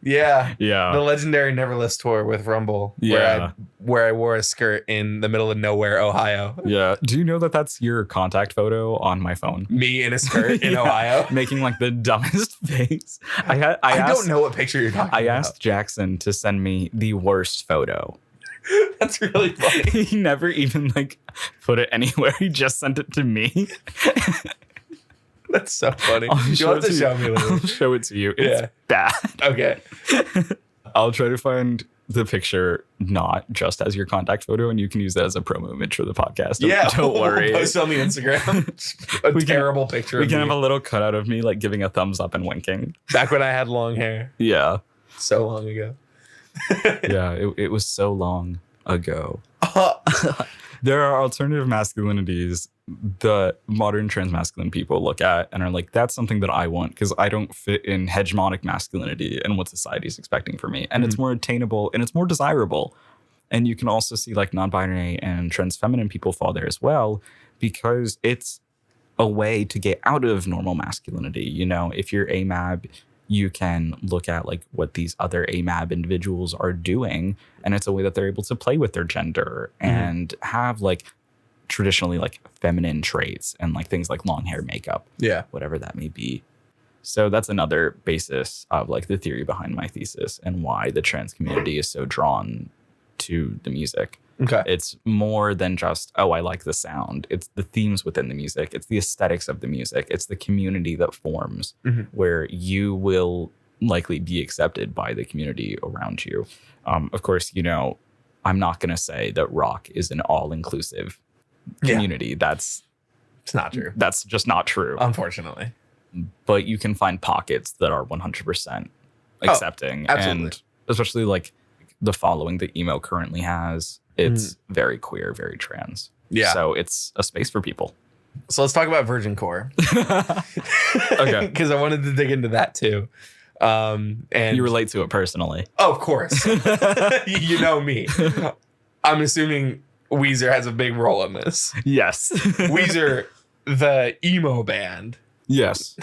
Yeah. The legendary Neverless tour with Rumble. Yeah. Where I wore a skirt in the middle of nowhere, Ohio. Yeah. Do you know that that's your contact photo on my phone? Me in a skirt in Ohio? Making like the dumbest face. I don't know what picture you're talking about. I asked Jackson to send me the worst photo. That's really funny. He never even like put it anywhere. He just sent it to me. That's so funny. You'll have to show me later. I'll show it to you. It's bad. Okay. I'll try to find the picture not just as your contact photo, and you can use that as a promo image for the podcast. Don't worry. We'll post on the Instagram. Terrible picture. We can have a little cutout of me like giving a thumbs up and winking. Back when I had long hair. Yeah. So long ago. Yeah, it was so long ago. There are alternative masculinities that modern trans masculine people look at and are like, that's something that I want because I don't fit in hegemonic masculinity and what society is expecting for me. And it's more attainable and it's more desirable. And you can also see like non-binary and trans feminine people fall there as well because it's a way to get out of normal masculinity. You know, if you're AMAB, you can look at like what these other AMAB individuals are doing. And it's a way that they're able to play with their gender and have like traditionally like feminine traits and like things like long hair, makeup, whatever that may be. So that's another basis of like the theory behind my thesis and why the trans community is so drawn to the music. Okay. It's more than just, oh, I like the sound. It's the themes within the music. It's the aesthetics of the music. It's the community that forms where you will likely be accepted by the community around you. Of course, you know, I'm not going to say that rock is an all-inclusive community. It's not true. That's just not true. Unfortunately. But you can find pockets that are 100% accepting. Absolutely. And especially like the following that emo currently has. It's very queer, very trans. Yeah. So it's a space for people. So let's talk about Virgin Core. Okay. Because I wanted to dig into that too. And you relate to it personally. Oh, of course. You know me. I'm assuming Weezer has a big role in this. Yes. Weezer, the emo band. Yes.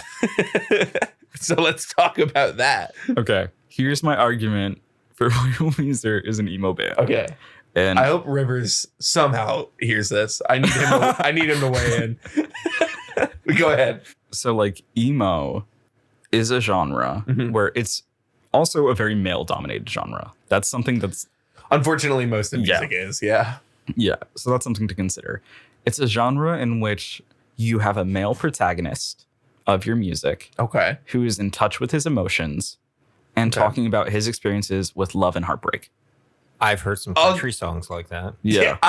So let's talk about that. Okay. Here's my argument for why Weezer is an emo band. Okay. And I hope Rivers somehow hears this. I need him to weigh in. Go ahead. So like emo is a genre where it's also a very male dominated genre. That's something that's unfortunately most of music is. Yeah. Yeah. So that's something to consider. It's a genre in which you have a male protagonist of your music. Okay. Who is in touch with his emotions and talking about his experiences with love and heartbreak. I've heard some country songs like that. Yeah.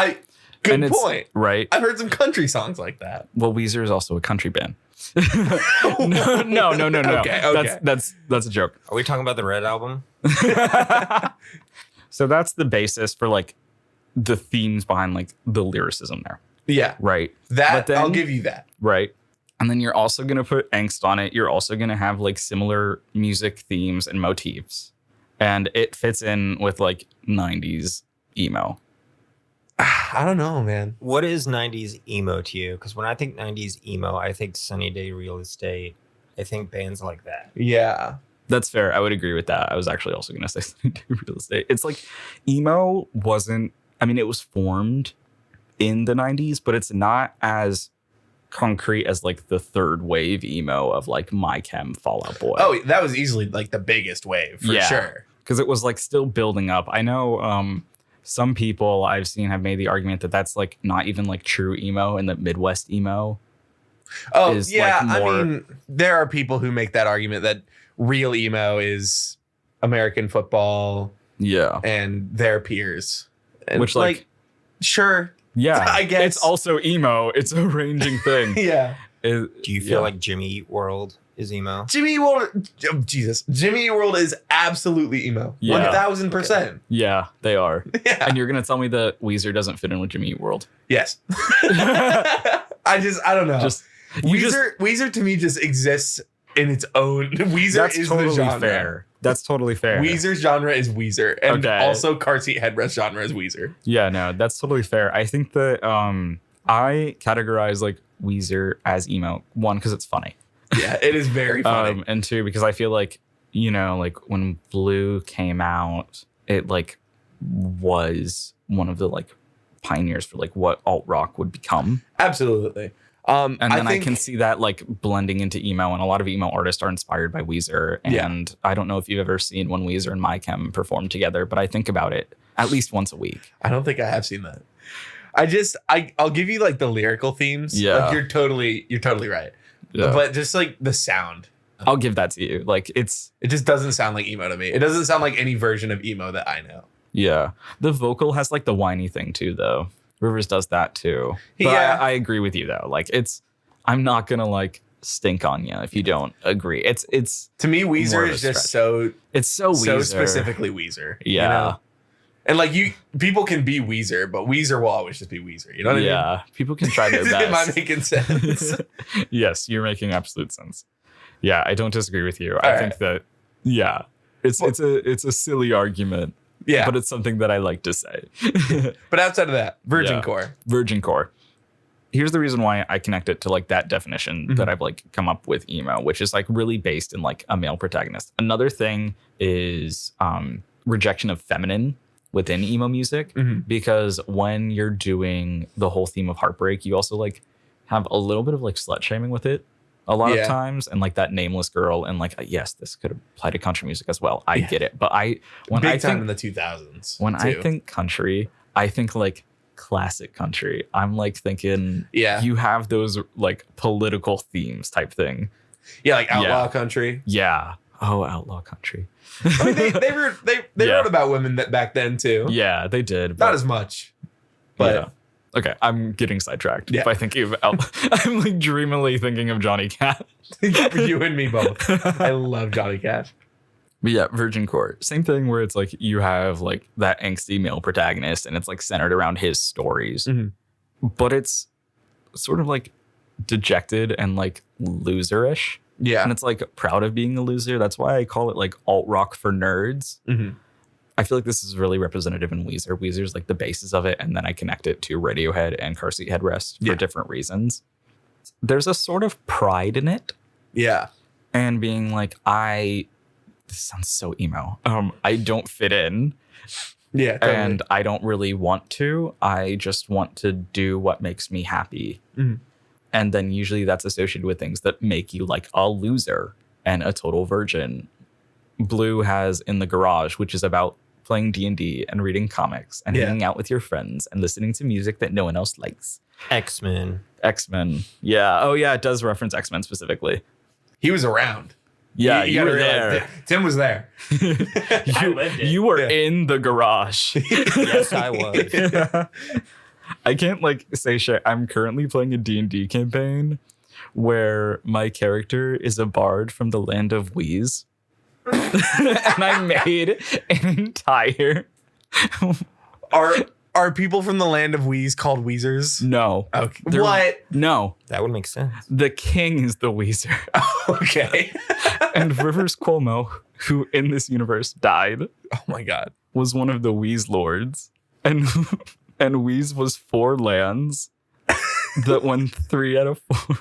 Good point. Right. I've heard some country songs like that. Well, Weezer is also a country band. No. Okay. That's a joke. Are we talking about the Red album? So that's the basis for like the themes behind like the lyricism there. Yeah. Right. I'll give you that. Right. And then you're also going to put angst on it. You're also going to have like similar music themes and motifs. And it fits in with like 90s emo. I don't know, man. What is 90s emo to you? Because when I think 90s emo, I think Sunny Day Real Estate. I think bands like that. Yeah. That's fair. I would agree with that. I was actually also going to say something to real estate. It's like emo wasn't, I mean, it was formed in the 90s, but it's not as concrete as like the third wave emo of like My Chem, Fall Out Boy. Oh, that was easily like the biggest wave for sure. Because it was like still building up. I know some people I've seen have made the argument that that's like not even like true emo, and that Midwest emo. Oh, is yeah. like more, I mean, there are people who make that argument that real emo is American football and their peers. And which like sure. Yeah. I guess. It's also emo. It's a ranging thing. Yeah. Do you feel like Jimmy Eat World is emo? Jimmy Eat World, oh, Jesus. Jimmy Eat World is absolutely emo. Yeah. 1000%. Yeah, they are. Yeah. And you're going to tell me that Weezer doesn't fit in with Jimmy Eat World? Yes. I don't know. Weezer to me just exists in its own. Weezer That's is totally the genre. fair. That's totally fair. Weezer's genre is Weezer, and Okay. also car seat headrest genre is Weezer. Yeah, no, that's totally fair. I think that I categorize like Weezer as emo. One, because it's funny. Yeah, it is very funny. And two, because I feel like, you know, like when Blue came out, it like was one of the like pioneers for like what alt rock would become. Absolutely. And then I can see that like blending into emo, and a lot of emo artists are inspired by Weezer. And I don't know if you've ever seen when Weezer and My Chem perform together, but I think about it at least once a week. I don't think I have seen that. I'll give you like the lyrical themes. Yeah. Like you're totally right. Yeah. But just like the sound. I'll give that to you. Like it just doesn't sound like emo to me. It doesn't sound like any version of emo that I know. Yeah. The vocal has like the whiny thing too, though. Rivers does that too. But Yeah. I agree with you though. Like I'm not gonna like stink on you if you don't agree. It's to me, more Weezer of a is just stretch. It's so Weezer. so specifically Weezer. Yeah. You know? And like people can be Weezer, but Weezer will always just be Weezer. You know what I mean? Yeah. People can try their best. Am I making sense? Yes, you're making absolute sense. Yeah, I don't disagree with you. All I think that it's a silly argument. Yeah. But it's something that I like to say. But outside of that, Virgin Yeah. Core. Virgin Core. Here's the reason why I connect it to like that definition that I've like come up with emo, which is like really based in like a male protagonist. Another thing is rejection of feminine within emo music, because when you're doing the whole theme of heartbreak, you also like have a little bit of like slut shaming with it a lot of times, and like that nameless girl, and like yes, this could apply to country music as well. I get it, but when Big I time think in the 2000s. when I too. think country, I think like classic country. I'm like thinking, you have those like political themes type thing. Yeah, like outlaw country. Yeah. Oh, outlaw country. I mean, they wrote about women that back then too. Yeah, they did. Not as much, but yeah. Okay, I'm getting sidetracked Yeah. by thinking of I'm like dreamily thinking of Johnny Cash. you and me both. I love Johnny Cash. But yeah, Virgin Core. Same thing where it's like you have like that angsty male protagonist, and it's like centered around his stories. But it's sort of like dejected and like loserish. Yeah. And it's like proud of being a loser. That's why I call it like alt rock for nerds. I feel like this is really representative in Weezer. Weezer's like the basis of it, and then I connect it to Radiohead and Car Seat Headrest for different reasons. There's a sort of pride in it. Yeah. And being like, this sounds so emo. I don't fit in. Yeah. Totally. And I don't really want to. I just want to do what makes me happy. And then usually that's associated with things that make you like a loser and a total virgin. Blue has In the Garage, which is about playing D&D and reading comics and hanging out with your friends and listening to music that no one else likes. X-Men. Yeah. Oh, yeah. It does reference X-Men specifically. He was around. Yeah, you you gotta were realize there. Tim was there. I lived it. You were in the garage. Yes, I was. I can't like say shit. I'm currently playing a D&D campaign where my character is a bard from the land of Wheeze. And I made an entire... Are people from the land of Wheeze called Weezers? No. Okay. What? No. That would make sense. The king is the Weezer. Okay. And Rivers Cuomo, who in this universe died, Oh my God. was one of the Weezelords. And And Weez was 4 lands that won 3 out of 4.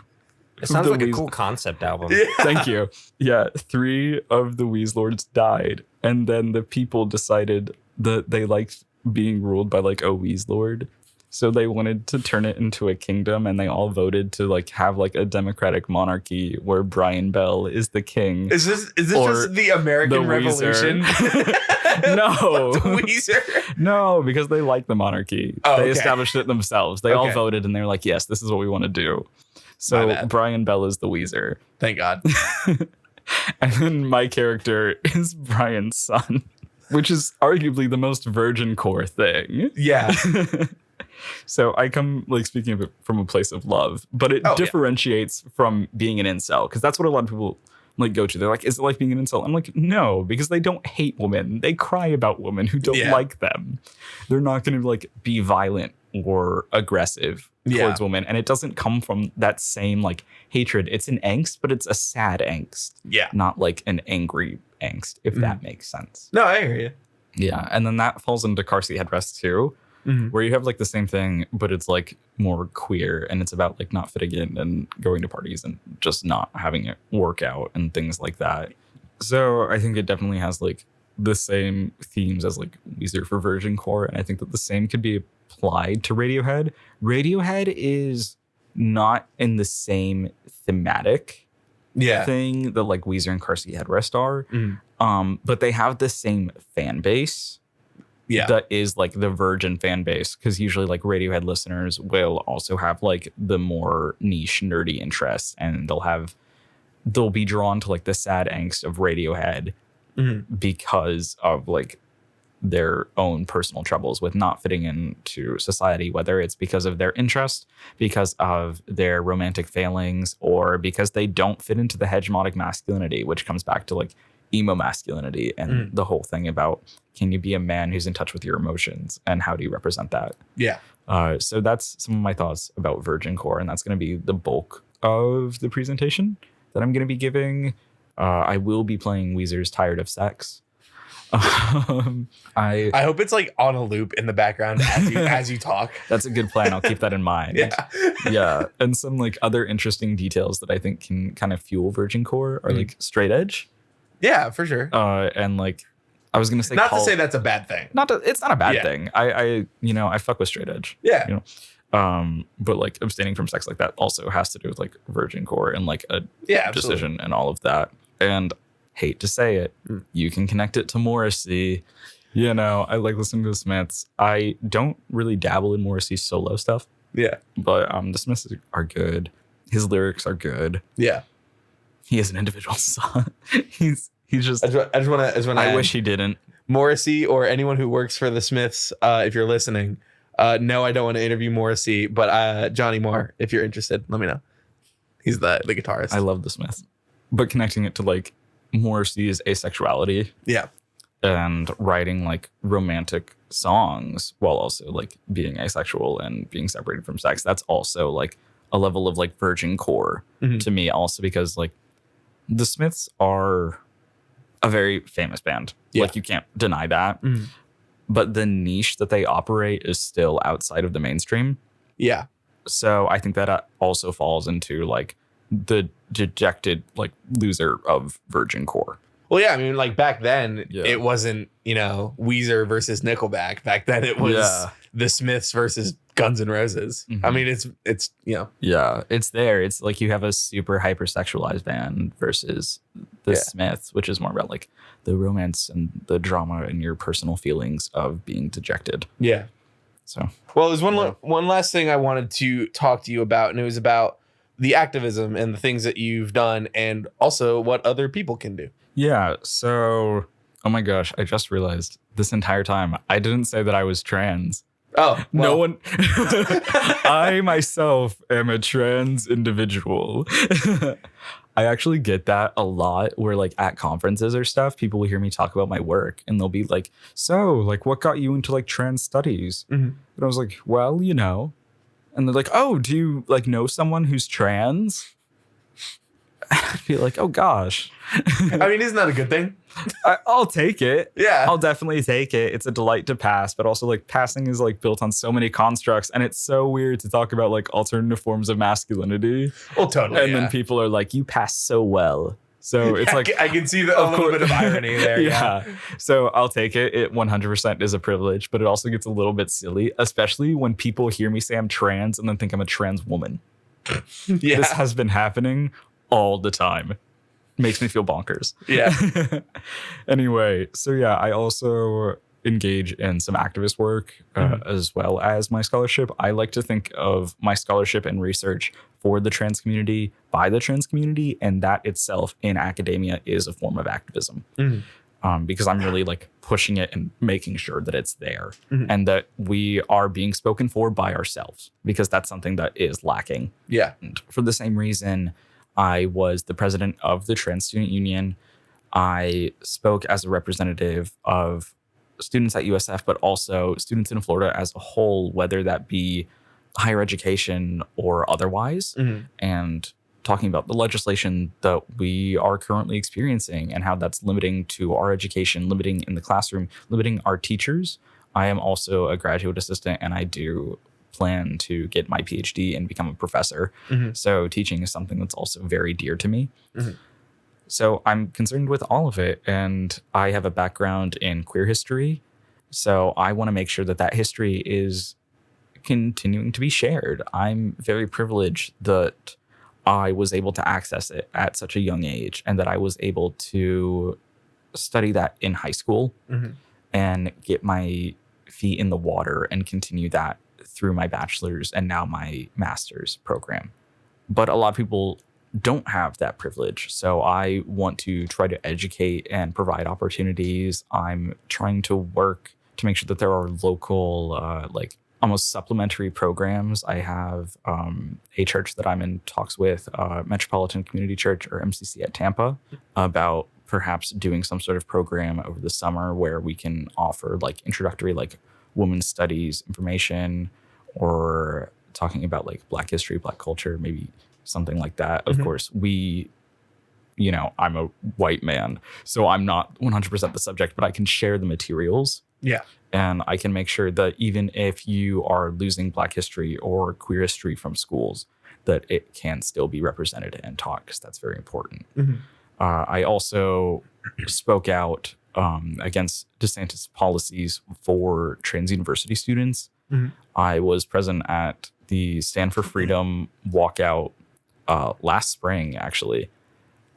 It sounds The like a Weez- cool concept album. Thank you. Yeah, 3 of the Weezelords died. And then the people decided that they liked being ruled by like a Weezelord. So they wanted to turn it into a kingdom, and they all voted to like have like a democratic monarchy where Brian Bell is the king. Is this Or just the American the Revolution? No. The Weezer. No, because they like the monarchy. Oh, They okay. established it themselves. They all Okay. voted, and they were like, yes, this is what we want to do. My So bad. Brian Bell is the Weezer. Thank God. And then my character is Brian's son, which is arguably the most virgin core thing. Yeah. So I come like speaking of it from a place of love, but it Oh, yeah. differentiates from being an incel, because that's what a lot of people like go to. They're like, is it like being an incel? I'm like, no, because they don't hate women. They cry about women who don't Yeah. like them. They're not going to like be violent or aggressive towards women. And it doesn't come from that same like hatred. It's an angst, but it's a sad angst, Yeah. not like an angry angst, if that makes sense. No, I hear you. Yeah. And then that falls into Car Seat Headrest too, where you have like the same thing, but it's like more queer, and it's about like not fitting in and going to parties and just not having it work out and things like that. So I think it definitely has like the same themes as like Weezer for Virgin Core, and I think that the same could be applied to Radiohead. Radiohead is not in the same thematic Yeah. thing that like Weezer and Car Seat Headrest are, but they have the same fan base. Yeah. That is like the virgin fan base, because usually like Radiohead listeners will also have like the more niche nerdy interests, and they'll be drawn to like the sad angst of Radiohead because of like their own personal troubles with not fitting into society, whether it's because of their interest, because of their romantic failings, or because they don't fit into the hegemonic masculinity, which comes back to like emo masculinity and the whole thing about, can you be a man who's in touch with your emotions, and how do you represent that? Yeah. So that's some of my thoughts about Virgin Core, and that's going to be the bulk of the presentation that I'm going to be giving. I will be playing Weezer's Tired of Sex. I hope it's like on a loop in the background as you talk. That's a good plan. I'll keep that in mind. Yeah. And some like other interesting details that I think can kind of fuel Virgin Core are like straight edge. Yeah, for sure. And like I was gonna say, Not to say that's a bad thing. It's not a bad Yeah. thing. I fuck with straight edge. Yeah. You know, but like abstaining from sex like that also has to do with like Virgin Core and like a Yeah, absolutely. decision and all of that. And hate to say it, you can connect it to Morrissey. You know, I like listening to the Smiths. I don't really dabble in Morrissey's solo stuff, Yeah. but the Smiths are good. His lyrics are good. Yeah. He is an individual son. He's just. I just want to. I wish he didn't. Morrissey or anyone who works for the Smiths, if you're listening, no, I don't want to interview Morrissey, but Johnny Moore, if you're interested, let me know. He's the guitarist. I love the Smiths, but connecting it to like Morrissey's asexuality Yeah. and writing like romantic songs while also like being asexual and being separated from sex, that's also like a level of like Virgin Core to me, also because like the Smiths are a very famous band. Yeah. Like you can't deny that. But the niche that they operate is still outside of the mainstream. Yeah. So I think that also falls into like the dejected like loser of Virgin Core. Well, yeah, I mean, like back then, Yeah. it wasn't, Weezer versus Nickelback. Back then, it was Yeah. the Smiths versus Guns N' Roses. I mean, it's Yeah, it's there. It's like you have a super hypersexualized band versus the Yeah. Smiths, which is more about like the romance and the drama and your personal feelings of being dejected. yeah. So Well, there's one last thing I wanted to talk to you about, and it was about the activism and the things that you've done, and also what other people can do. yeah, so oh my gosh, I just realized this entire time I didn't say that I was trans. Oh, No well, one. I myself am a trans individual. I actually get that a lot where like at conferences or stuff, people will hear me talk about my work and they'll be like, so like what got you into like trans studies? And I was like, well, And they're like, oh, do you like know someone who's trans? I'd be like, oh gosh. I mean, isn't that a good thing? I'll take it. Yeah. I'll definitely take it. It's a delight to pass, but also like passing is like built on so many constructs, and it's so weird to talk about like alternative forms of masculinity. Well, totally. And then people are like, you pass so well. So it's like, I can see a little bit of irony there. yeah. So I'll take it. It 100% is a privilege, but it also gets a little bit silly, especially when people hear me say I'm trans and then think I'm a trans woman. Yeah. This has been happening all the time. Makes me feel bonkers. Yeah. Anyway, so yeah, I also engage in some activist work as well as my scholarship. I like to think of my scholarship and research for the trans community, by the trans community, and that itself in academia is a form of activism. Because I'm really like pushing it and making sure that it's there and that we are being spoken for by ourselves, because that's something that is lacking. Yeah. And for the same reason, I was the president of the Trans Student Union. I spoke as a representative of students at USF, but also students in Florida as a whole, whether that be higher education or otherwise, and talking about the legislation that we are currently experiencing and how that's limiting to our education, limiting in the classroom, limiting our teachers. I am also a graduate assistant, and I do plan to get my PhD and become a professor. So teaching is something that's also very dear to me. So I'm concerned with all of it. And I have a background in queer history. So I want to make sure that that history is continuing to be shared. I'm very privileged that I was able to access it at such a young age, and that I was able to study that in high school and get my feet in the water and continue that through my bachelor's and now my master's program. But a lot of people don't have that privilege. So I want to try to educate and provide opportunities. I'm trying to work to make sure that there are local, like almost supplementary programs. I have a church that I'm in talks with, Metropolitan Community Church, or MCC, at Tampa, about perhaps doing some sort of program over the summer where we can offer like introductory, like women's studies information, or talking about like Black history, Black culture, maybe something like that. Of course, I'm a white man, so I'm not 100% the subject, but I can share the materials. Yeah. And I can make sure that even if you are losing Black history or queer history from schools, that it can still be represented and taught, because that's very important. I also spoke out against DeSantis policies for trans university students. I was present at the Stand for Freedom walkout last spring, actually.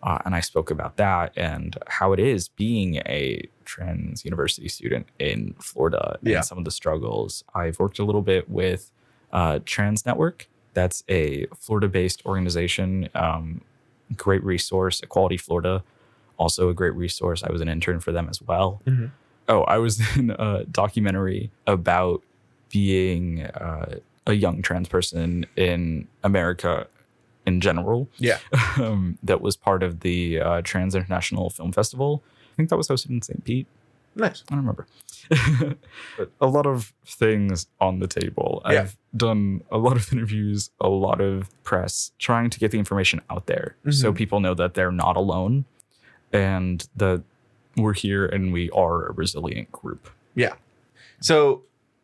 And I spoke about that and how it is being a trans university student in Florida and some of the struggles. I've worked a little bit with Trans Network. That's a Florida-based organization. Great resource. Equality Florida, also a great resource. I was an intern for them as well. Oh, I was in a documentary about being a young trans person in America in general. Yeah. That was part of the Trans International Film Festival. I think that was hosted in St. Pete. Nice. I don't remember. But a lot of things on the table. Yeah. I've done a lot of interviews, a lot of press, trying to get the information out there so people know that they're not alone and that we're here and we are a resilient group. Yeah. So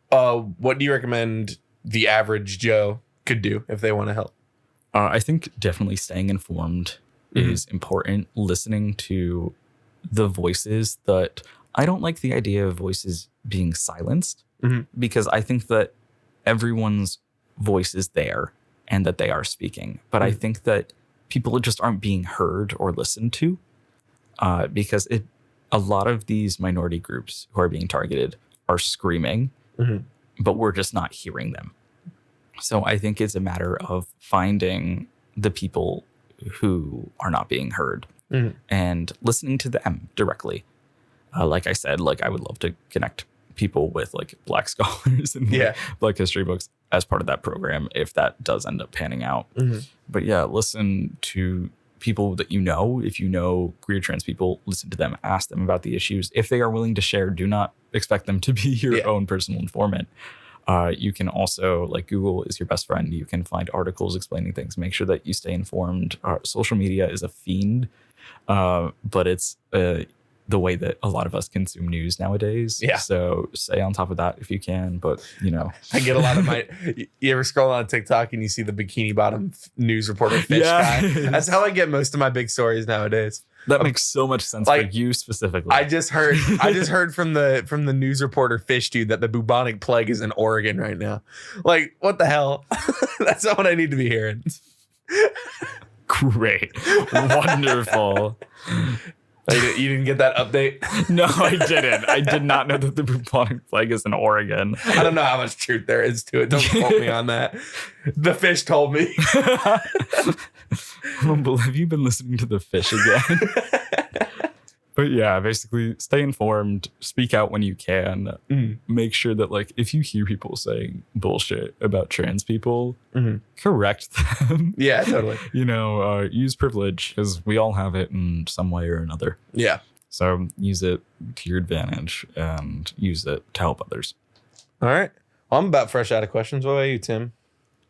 what do you recommend the average Joe could do if they want to help? I think definitely staying informed is important. Listening to the voices that I don't like the idea of voices being silenced because I think that everyone's voice is there and that they are speaking. But I think that people just aren't being heard or listened to because a lot of these minority groups who are being targeted are screaming, but we're just not hearing them. So I think it's a matter of finding the people who are not being heard and listening to them directly. Like I said, like I would love to connect people with like Black scholars and Black history books as part of that program if that does end up panning out. But yeah, listen to people that you know. If you know queer trans people, listen to them, ask them about the issues. If they are willing to share, do not expect them to be your own personal informant. You can also, like, Google is your best friend. You can find articles explaining things. Make sure that you stay informed. Social media is a fiend, but it's the way that a lot of us consume news nowadays. Yeah. So stay on top of that if you can. But, you know, I get a lot of my. You ever scroll on TikTok and you see the bikini bottom news reporter fish guy? That's how I get most of my big stories nowadays. That makes so much sense for you specifically. I just heard from the news reporter fish dude that the bubonic plague is in Oregon right now. Like, what the hell? That's not what I need to be hearing. Great. Wonderful. You didn't get that update? No, I didn't. I did not know that the bubonic plague is in Oregon. I don't know how much truth there is to it. Don't quote me on that. The fish told me. Well, have you been listening to the fish again? But yeah, basically stay informed, speak out when you can. Make sure that, like, if you hear people saying bullshit about trans people, correct them. Yeah, totally. You know, use privilege, because we all have it in some way or another. Yeah. So use it to your advantage and use it to help others. All right. Well, I'm about fresh out of questions. What about you, Tim?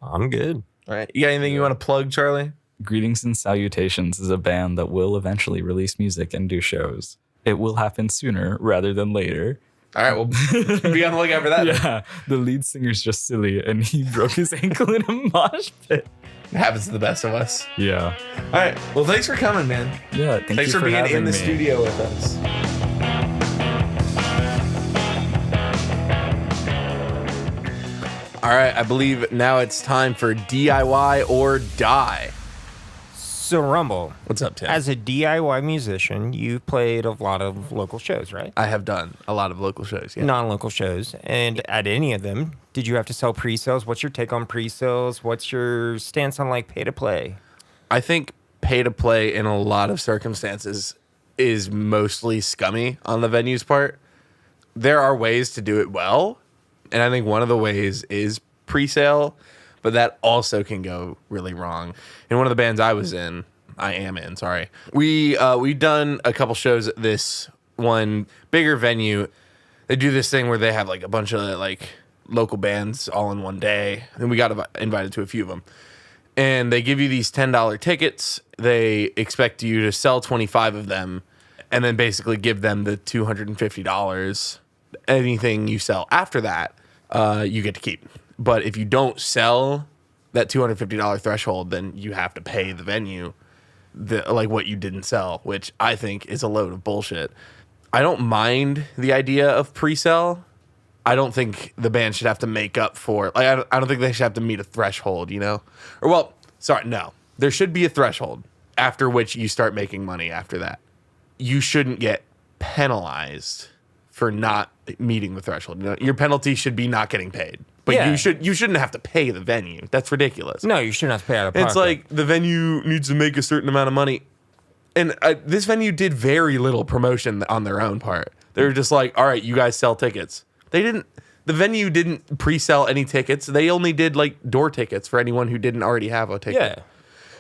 I'm good. All right. You got anything you want to plug, Charlie? Greetings and Salutations is a band that will eventually release music and do shows. It will happen sooner rather than later. All right, well, be on the lookout for that. Yeah, the lead singer's just silly, and he broke his ankle in a mosh pit. It happens to the best of us. Yeah. All right. Well, thanks for coming, man. Yeah, thanks for being in the studio with us. All right, I believe now it's time for DIY or Die. So, Rumble, What's up, Tim? as a DIY musician, you've played a lot of local shows, right? I have done a lot of local shows, yeah. Non-local shows. And at any of them, did you have to sell pre-sales? What's your take on pre-sales? What's your stance on, like, pay-to-play? I think pay-to-play in a lot of circumstances is mostly scummy on the venue's part. There are ways to do it well, and I think one of the ways is pre-sale, but that also can go really wrong. In one of the bands I am in, we've done a couple shows at this one bigger venue. They do this thing where they have like a bunch of like local bands all in one day, and we got invited to a few of them. And they give you these $10 tickets. They expect you to sell 25 of them, and then basically give them the $250. Anything you sell after that, you get to keep. But if you don't sell that $250 threshold, then you have to pay the venue what you didn't sell, which I think is a load of bullshit. I don't mind the idea of pre-sale. I don't think the band should have to make up for, I don't think they should have to meet a threshold, you know? No. There should be a threshold after which you start making money after that. You shouldn't get penalized for not meeting the threshold. You know, your penalty should be not getting paid. But Yeah. you shouldn't have to pay the venue. That's ridiculous. No, you shouldn't have to pay out of pocket. It's like the venue needs to make a certain amount of money. And this venue did very little promotion on their own part. They were just like, all right, you guys sell tickets. The venue didn't pre-sell any tickets. They only did like door tickets for anyone who didn't already have a ticket. Yeah.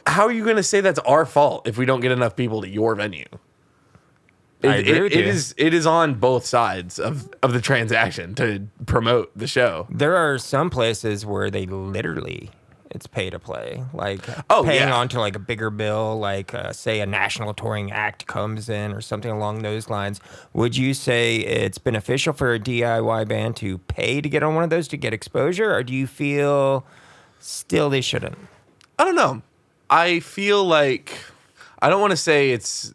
How are you going to say that's our fault if we don't get enough people to your venue? I agree with you. It is on both sides of the transaction to promote the show. There are some places where they literally, it's pay to play. Like Oh, paying yeah. on to like a bigger bill, like say a national touring act comes in or something along those lines. Would you say it's beneficial for a DIY band to pay to get on one of those to get exposure? Or do you feel still they shouldn't? I don't know. I feel like, I don't want to say it's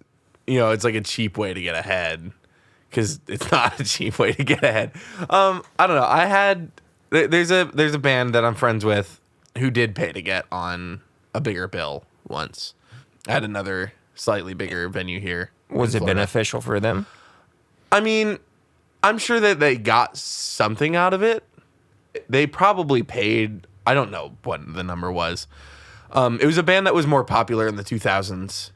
like a cheap way to get ahead, because it's not a cheap way to get ahead. I don't know. There's a band that I'm friends with who did pay to get on a bigger bill once. I had another slightly bigger venue here. Was in it Florida. beneficial for them? I mean, I'm sure that they got something out of it. They probably paid, I don't know what the number was. It was a band that was more popular in the 2000s.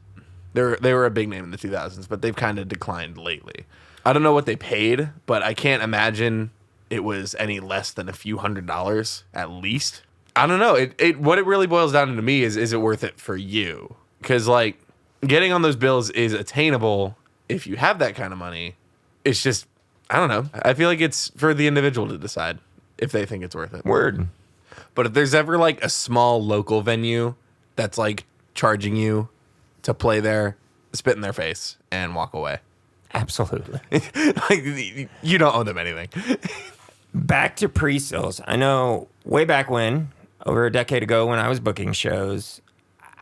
They were a big name in the 2000s, but they've kind of declined lately. I don't know what they paid, but I can't imagine it was any less than a few $100s at least. I don't know. What it really boils down to me is it worth it for you? Because like getting on those bills is attainable if you have that kind of money. It's just, I don't know. I feel like it's for the individual to decide. if they think it's worth it. Word. But if there's ever like a small local venue that's like charging you to play there, spit in their face and walk away. Absolutely. Like, you don't owe them anything. Back to pre-sales. I know way back when, over a decade ago when I was booking shows,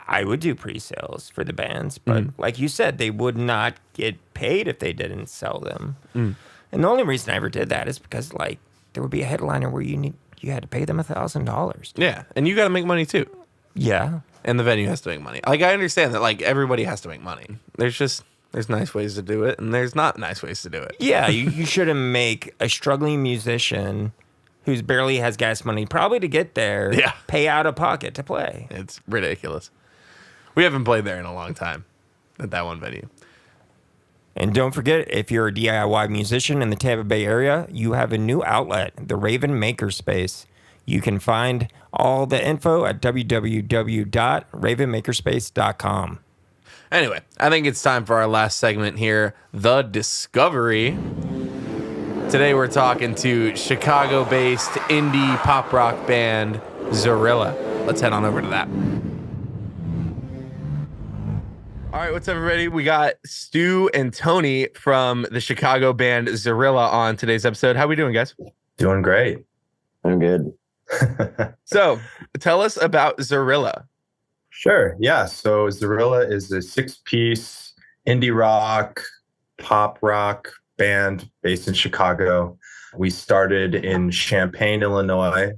I would do pre-sales for the bands. But like you said, they would not get paid if they didn't sell them. And the only reason I ever did that is because like there would be a headliner where you had to pay them $1,000. Yeah. And you got to make money too. Yeah. And the venue has to make money. Like, I understand that like everybody has to make money. There's nice ways to do it and there's not nice ways to do it. Yeah. You shouldn't make a struggling musician who's barely has gas money probably to get there, pay out of pocket to play. It's ridiculous. We haven't played there in a long time at that one venue. And don't forget, if you're a DIY musician in the Tampa Bay area, you have a new outlet, the Raven Makerspace. You can find all the info at www.ravenmakerspace.com. Anyway, I think it's time for our last segment here, The Discovery. Today we're talking to Chicago-based indie pop rock band Zorila. Let's head on over to that. All right, what's up, everybody? We got Stu and Tony from the Chicago band Zorila on today's episode. How we doing, guys? Doing great. I'm good. So, tell us about Zorila. Sure. Yeah. So Zorila is a 6-piece indie rock, pop rock band based in Chicago. We started in Champaign, Illinois,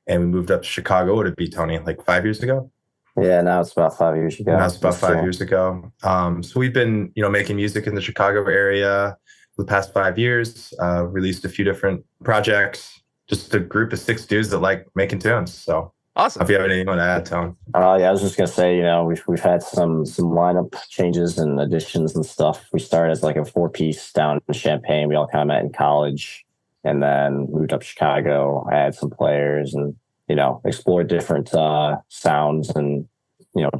and we moved up to Chicago. What would it be, Tony? Like 5 years ago? Yeah, now it's about 5 years ago. Now it's about 5 years ago. So we've been, making music in the Chicago area for the past 5 years. Released a few different projects. Just a group of 6 dudes that like making tunes. So awesome. If you have anything you want to add, Tone. Yeah, I was just gonna say, we've had some lineup changes and additions and stuff. We started as like a 4-piece down in Champaign. We all kind of met in college, and then moved up to Chicago. I had some players and explored different sounds and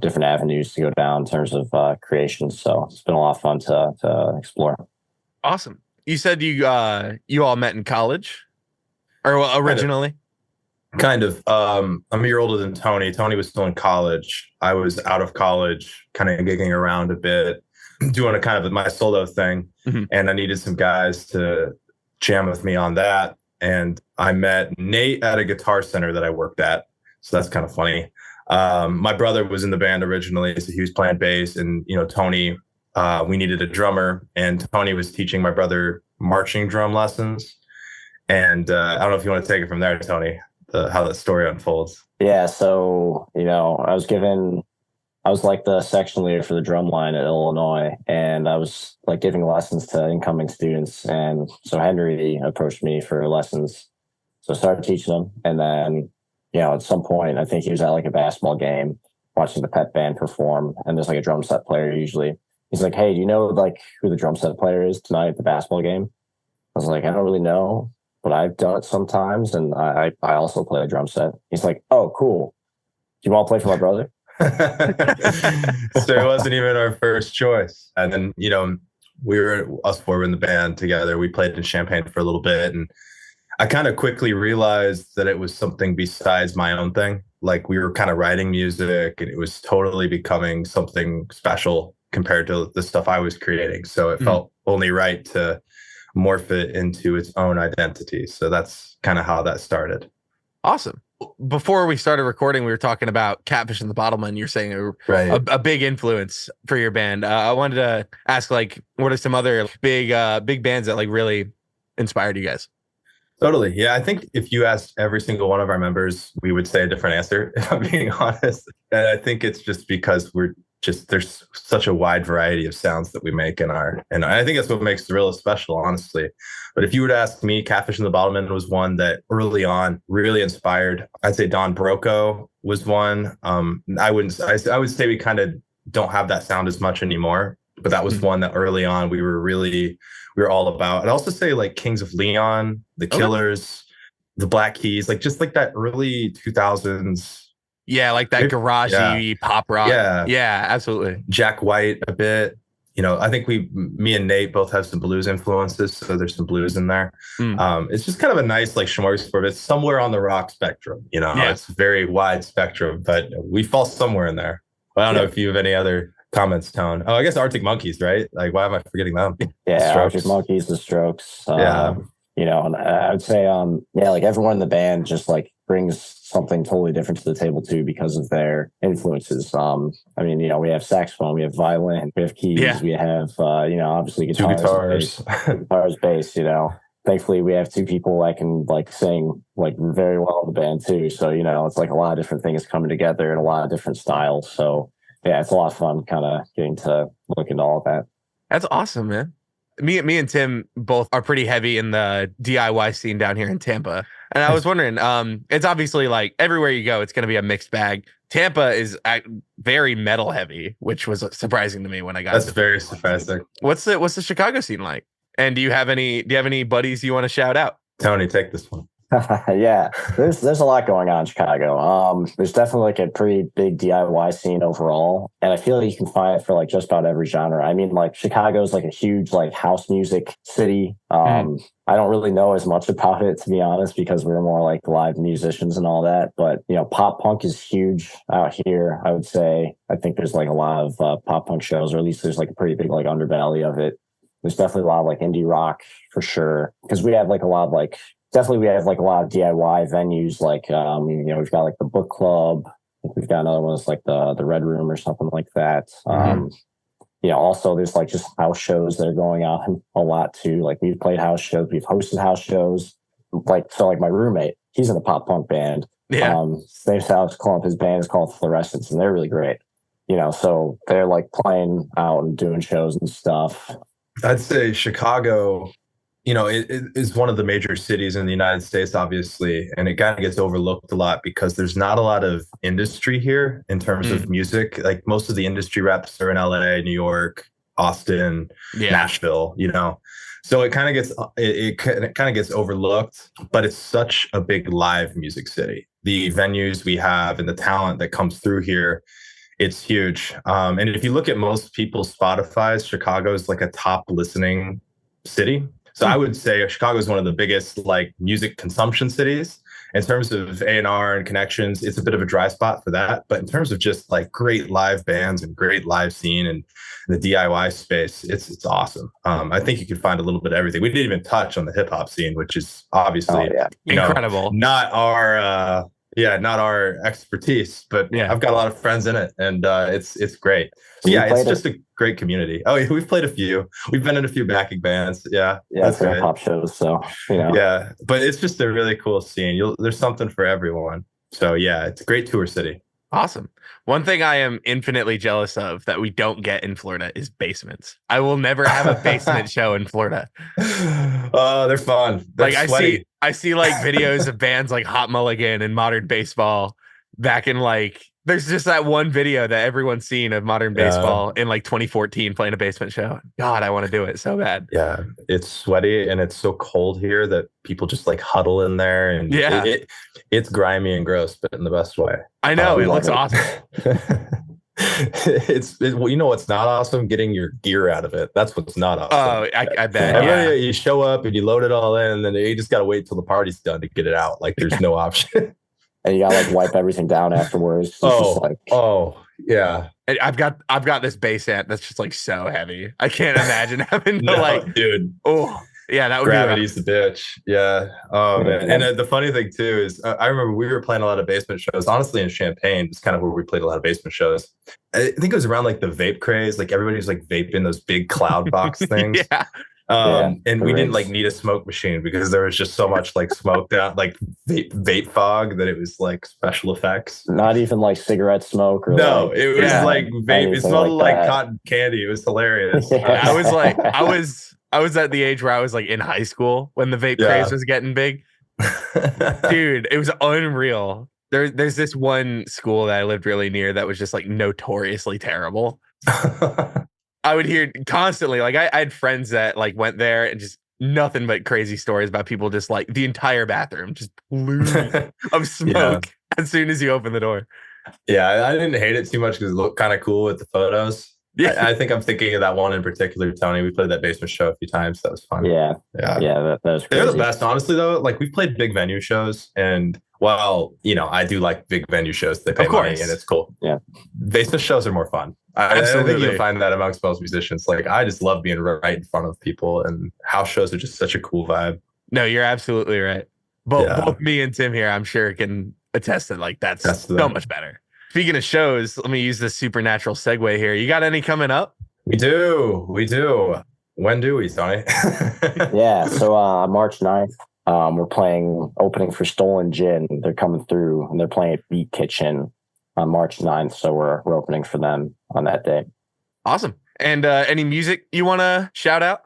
different avenues to go down in terms of creation. So it's been a lot of fun to explore. Awesome. You said you all met in college, or originally? Kind of. I'm a year older than Tony. Tony was still in college. I was out of college, kind of gigging around a bit, doing a kind of my solo thing. And I needed some guys to jam with me on that. And I met Nate at a guitar center that I worked at. So that's kind of funny. My brother was in the band originally, so he was playing bass. And, Tony, we needed a drummer. And Tony was teaching my brother marching drum lessons. And I don't know if you want to take it from there, Tony, how that story unfolds. Yeah, so, I was like the section leader for the drum line at Illinois, and I was like giving lessons to incoming students. And so Henry approached me for lessons. So I started teaching them. And then, at some point, I think he was at like a basketball game watching the pep band perform. And there's like a drum set player usually. He's like, "Hey, do you know like who the drum set player is tonight at the basketball game?" I was like, "I don't really know, but I've done it sometimes. And I also play a drum set." He's like, "Oh, cool. Do you want to play for my brother?" So it wasn't even our first choice. And then, us four were in the band together. We played in Champaign for a little bit. And I kind of quickly realized that it was something besides my own thing. Like we were kind of writing music and it was totally becoming something special compared to the stuff I was creating. So it felt only right to morph it into its own identity. So that's kind of how that started. Awesome. Before we started recording, we were talking about Catfish and the Bottlemen. You're saying a big influence for your band. I wanted to ask, like, what are some other big bands that like really inspired you guys? Totally. Yeah. I think if you asked every single one of our members, we would say a different answer, if I'm being honest. And I think it's just because there's such a wide variety of sounds that we make and I think that's what makes Zorila special, honestly. But if you were to ask me, Catfish and the Bottlemen was one that early on really inspired. I'd say Don Broco was one. I would say we kind of don't have that sound as much anymore, but that was one that early on we were all about. I'd also say like Kings of Leon, The Killers, The Black Keys, like just like that early 2000s. Yeah, like that garagey pop rock. Yeah, absolutely. Jack White a bit. I think me and Nate both have some blues influences, so there's some blues in there. It's just kind of a nice like smorgasbord. It's somewhere on the rock spectrum, It's very wide spectrum, but we fall somewhere in there. I don't know if you have any other comments, Tone. Oh, I guess Arctic Monkeys, right? Like, why am I forgetting them? Yeah, Arctic Monkeys, The Strokes. And I would say, like everyone in the band just like brings something totally different to the table too because of their influences. We have saxophone, we have violin, we have keys, we have, obviously guitars, bass. Thankfully, we have two people that can like sing like very well in the band too. So it's like a lot of different things coming together and a lot of different styles. So yeah, it's a lot of fun, kind of getting to look into all of that. That's awesome, man. Me and Tim both are pretty heavy in the DIY scene down here in Tampa. And I was wondering, it's obviously like everywhere you go, it's going to be a mixed bag. Tampa is very metal heavy, which was surprising to me when I got. That's very surprising. What's the Chicago scene like? And do you have any buddies you want to shout out? Tony, take this one. Yeah, there's a lot going on in Chicago. There's definitely like a pretty big DIY scene overall, and I feel like you can find it for like just about every genre. I mean, like Chicago's like a huge like house music city. I don't really know as much about it, to be honest, because we're more like live musicians and all that. But pop punk is huge out here. I would say I think there's like a lot of pop punk shows, or at least there's like a pretty big like underbelly of it. There's definitely a lot of like indie rock for sure, because we have like a lot of like. Definitely, we have like a lot of DIY venues. Like, we've got like the book club. We've got another one that's like the Red Room or something like that. Also there's like just house shows that are going on a lot too. Like we've played house shows, we've hosted house shows. Like my roommate, he's in a pop punk band. Yeah. Name's Alex Clump. His band is called Fluorescence, and they're really great. So they're like playing out and doing shows and stuff. I'd say Chicago. It is one of the major cities in the United States, obviously, and it kind of gets overlooked a lot because there's not a lot of industry here in terms of music. Like most of the industry reps are in LA, New York, Austin, Nashville, So it kind of gets it kind of gets overlooked, but it's such a big live music city. The venues we have and the talent that comes through here, it's huge. And if you look at most people's Spotify's, Chicago is like a top listening city. So I would say Chicago is one of the biggest like music consumption cities in terms of A&R and connections. It's a bit of a dry spot for that. But in terms of just like great live bands and great live scene and the DIY space, it's awesome. I think you can find a little bit of everything. We didn't even touch on the hip hop scene, which is obviously incredible. Not our expertise, but I've got a lot of friends in it, and it's great. So it's just a great community. Oh yeah, we've played a few. We've been in a few backing bands. Yeah, that's hip hop shows. So yeah, but it's just a really cool scene. There's something for everyone. So yeah, it's a great tour city. Awesome. One thing I am infinitely jealous of that we don't get in Florida is basements. I will never have a basement show in Florida. Oh, they're fun. They're like sweaty. I see like videos of bands like Hot Mulligan and Modern Baseball back in like, there's just that one video that everyone's seen of Modern Baseball in like 2014 playing a basement show. God, I want to do it so bad. Yeah, it's sweaty and it's so cold here that people just like huddle in there, and it's grimy and gross, but in the best way. I know, it looks awesome. You know what's not awesome? Getting your gear out of it. That's what's not awesome. Oh, I bet. You show up and you load it all in, and then you just got to wait till the party's done to get it out. Like there's no option. And you gotta like wipe everything down afterwards. Yeah. And I've got this bass amp that's just like so heavy. I can't imagine having to dude. Oh yeah, that would gravity's the bitch. Yeah. Oh man. And the funny thing too is I remember we were playing a lot of basement shows. Honestly, in Champaign, it's kind of where we played a lot of basement shows. I think it was around like the vape craze. Like everybody was like vaping those big cloud box things. And we didn't like need a smoke machine because there was just so much like smoke down, like vape fog, that it was like special effects. Not even like cigarette smoke. Or no, it was like vape. It smelled like cotton candy. It was hilarious. I was like, I was at the age where I was like in high school when the vape craze was getting big. Dude, it was unreal. There's this one school that I lived really near that was just like notoriously terrible. I would hear constantly, like I had friends that like went there and just nothing but crazy stories about people just like the entire bathroom just blew of smoke as soon as you open the door. Yeah, I didn't hate it too much because it looked kind of cool with the photos. I think I'm thinking of that one in particular, Tony. We played that basement show a few times. That was fun. Yeah. That was crazy. They're the best, honestly, though. Like, we've played big venue shows, and while, I do like big venue shows. They pay money, and it's cool. Yeah. Basement shows are more fun. I think you'll find that amongst most musicians. Like, I just love being right in front of people, and house shows are just such a cool vibe. No, you're absolutely right. Both me and Tim here, I'm sure, can attest that, like, that's so much better. Speaking of shows, let me use this supernatural segue here. You got any coming up? We do. When do we, Tony? Yeah, so March 9th, we're opening for Stolen Gin. They're coming through, and they're playing at Beat Kitchen on March 9th, so we're opening for them on that day. Awesome. And any music you want to shout out?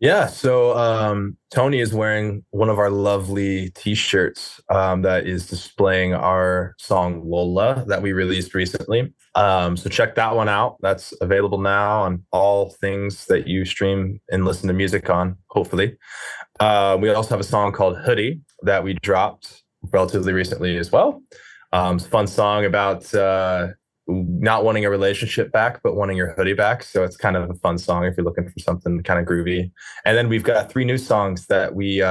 Yeah, so Tony is wearing one of our lovely T-shirts that is displaying our song Lola that we released recently. So check that one out. That's available now on all things that you stream and listen to music on, hopefully. We also have a song called Hoodie that we dropped relatively recently as well. It's a fun song about not wanting a relationship back, but wanting your hoodie back. So it's kind of a fun song if you're looking for something kind of groovy. And then we've got 3 new songs that we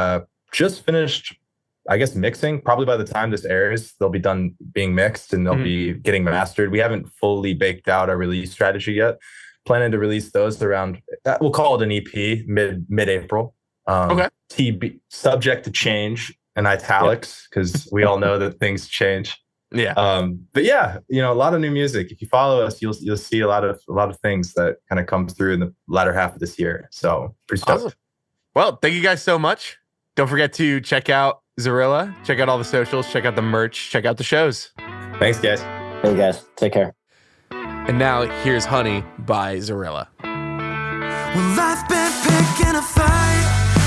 just finished, I guess, mixing. Probably by the time this airs, they'll be done being mixed and they'll be getting mastered. We haven't fully baked out our release strategy yet. Planning to release those around, we'll call it an EP, mid-April. Okay. TB, subject to change in italics, because we all know that things change. Yeah. But yeah, a lot of new music. If you follow us, you'll see a lot of things that kind of come through in the latter half of this year. So pretty stoked. Awesome. Well, thank you guys so much. Don't forget to check out Zorila, check out all the socials, check out the merch, check out the shows. Thanks, guys. Hey guys, take care. And now here's Honey by Zorila. Well, I've been picking a fight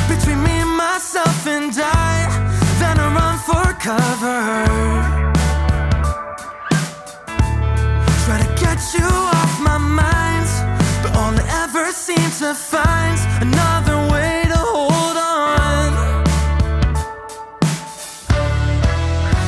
between me and myself, and then I run for cover. Try to get you off my mind, but all I ever seem to find another way to hold on.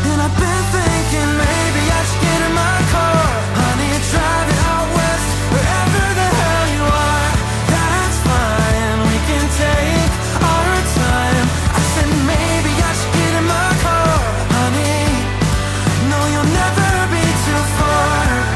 And I've been thinking maybe I should get in my car, honey, and drive it out west, wherever the hell you are. That's fine, we can take our time. I said maybe I should get in my car, honey. No, you'll never be too far.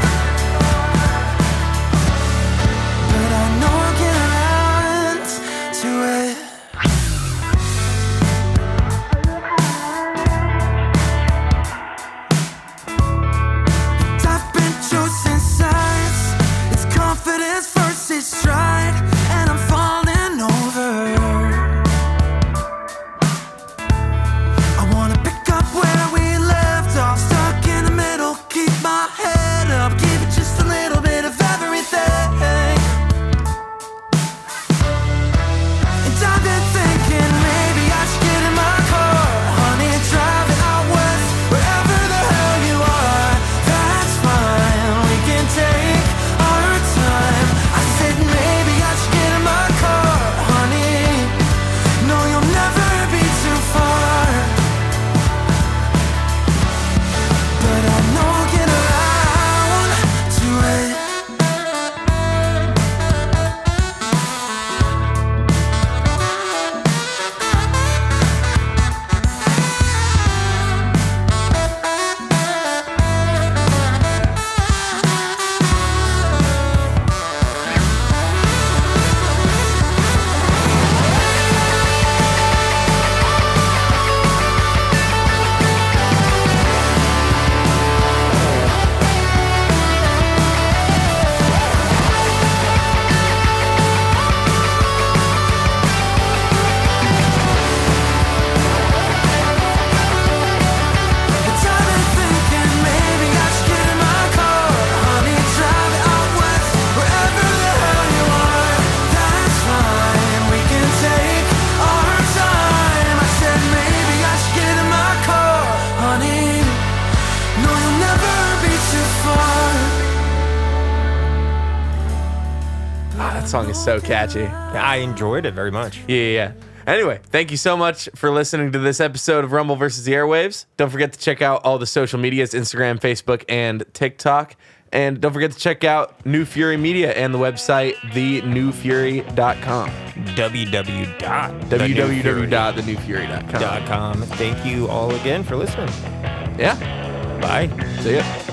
Stride, and I'm falling over. I wanna pick up where we left off, stuck in the middle, keep my head up, keep it just a little bit of everything. And I've been thinking maybe I should get in my car, honey, and drive it out west, wherever the hell you are. That's fine, we can take our time. Maybe I should get in my car, honey. No, you'll never be too far. But I know I'll get around to it. That song is so catchy. I enjoyed it very much. Yeah. Anyway, thank you so much for listening to this episode of Rumble versus the Airwaves. Don't forget to check out all the social medias, Instagram, Facebook, and TikTok. And don't forget to check out New Fury Media and the website, thenewfury.com. www.thenewfury.com. Thank you all again for listening. Yeah. Bye. See ya.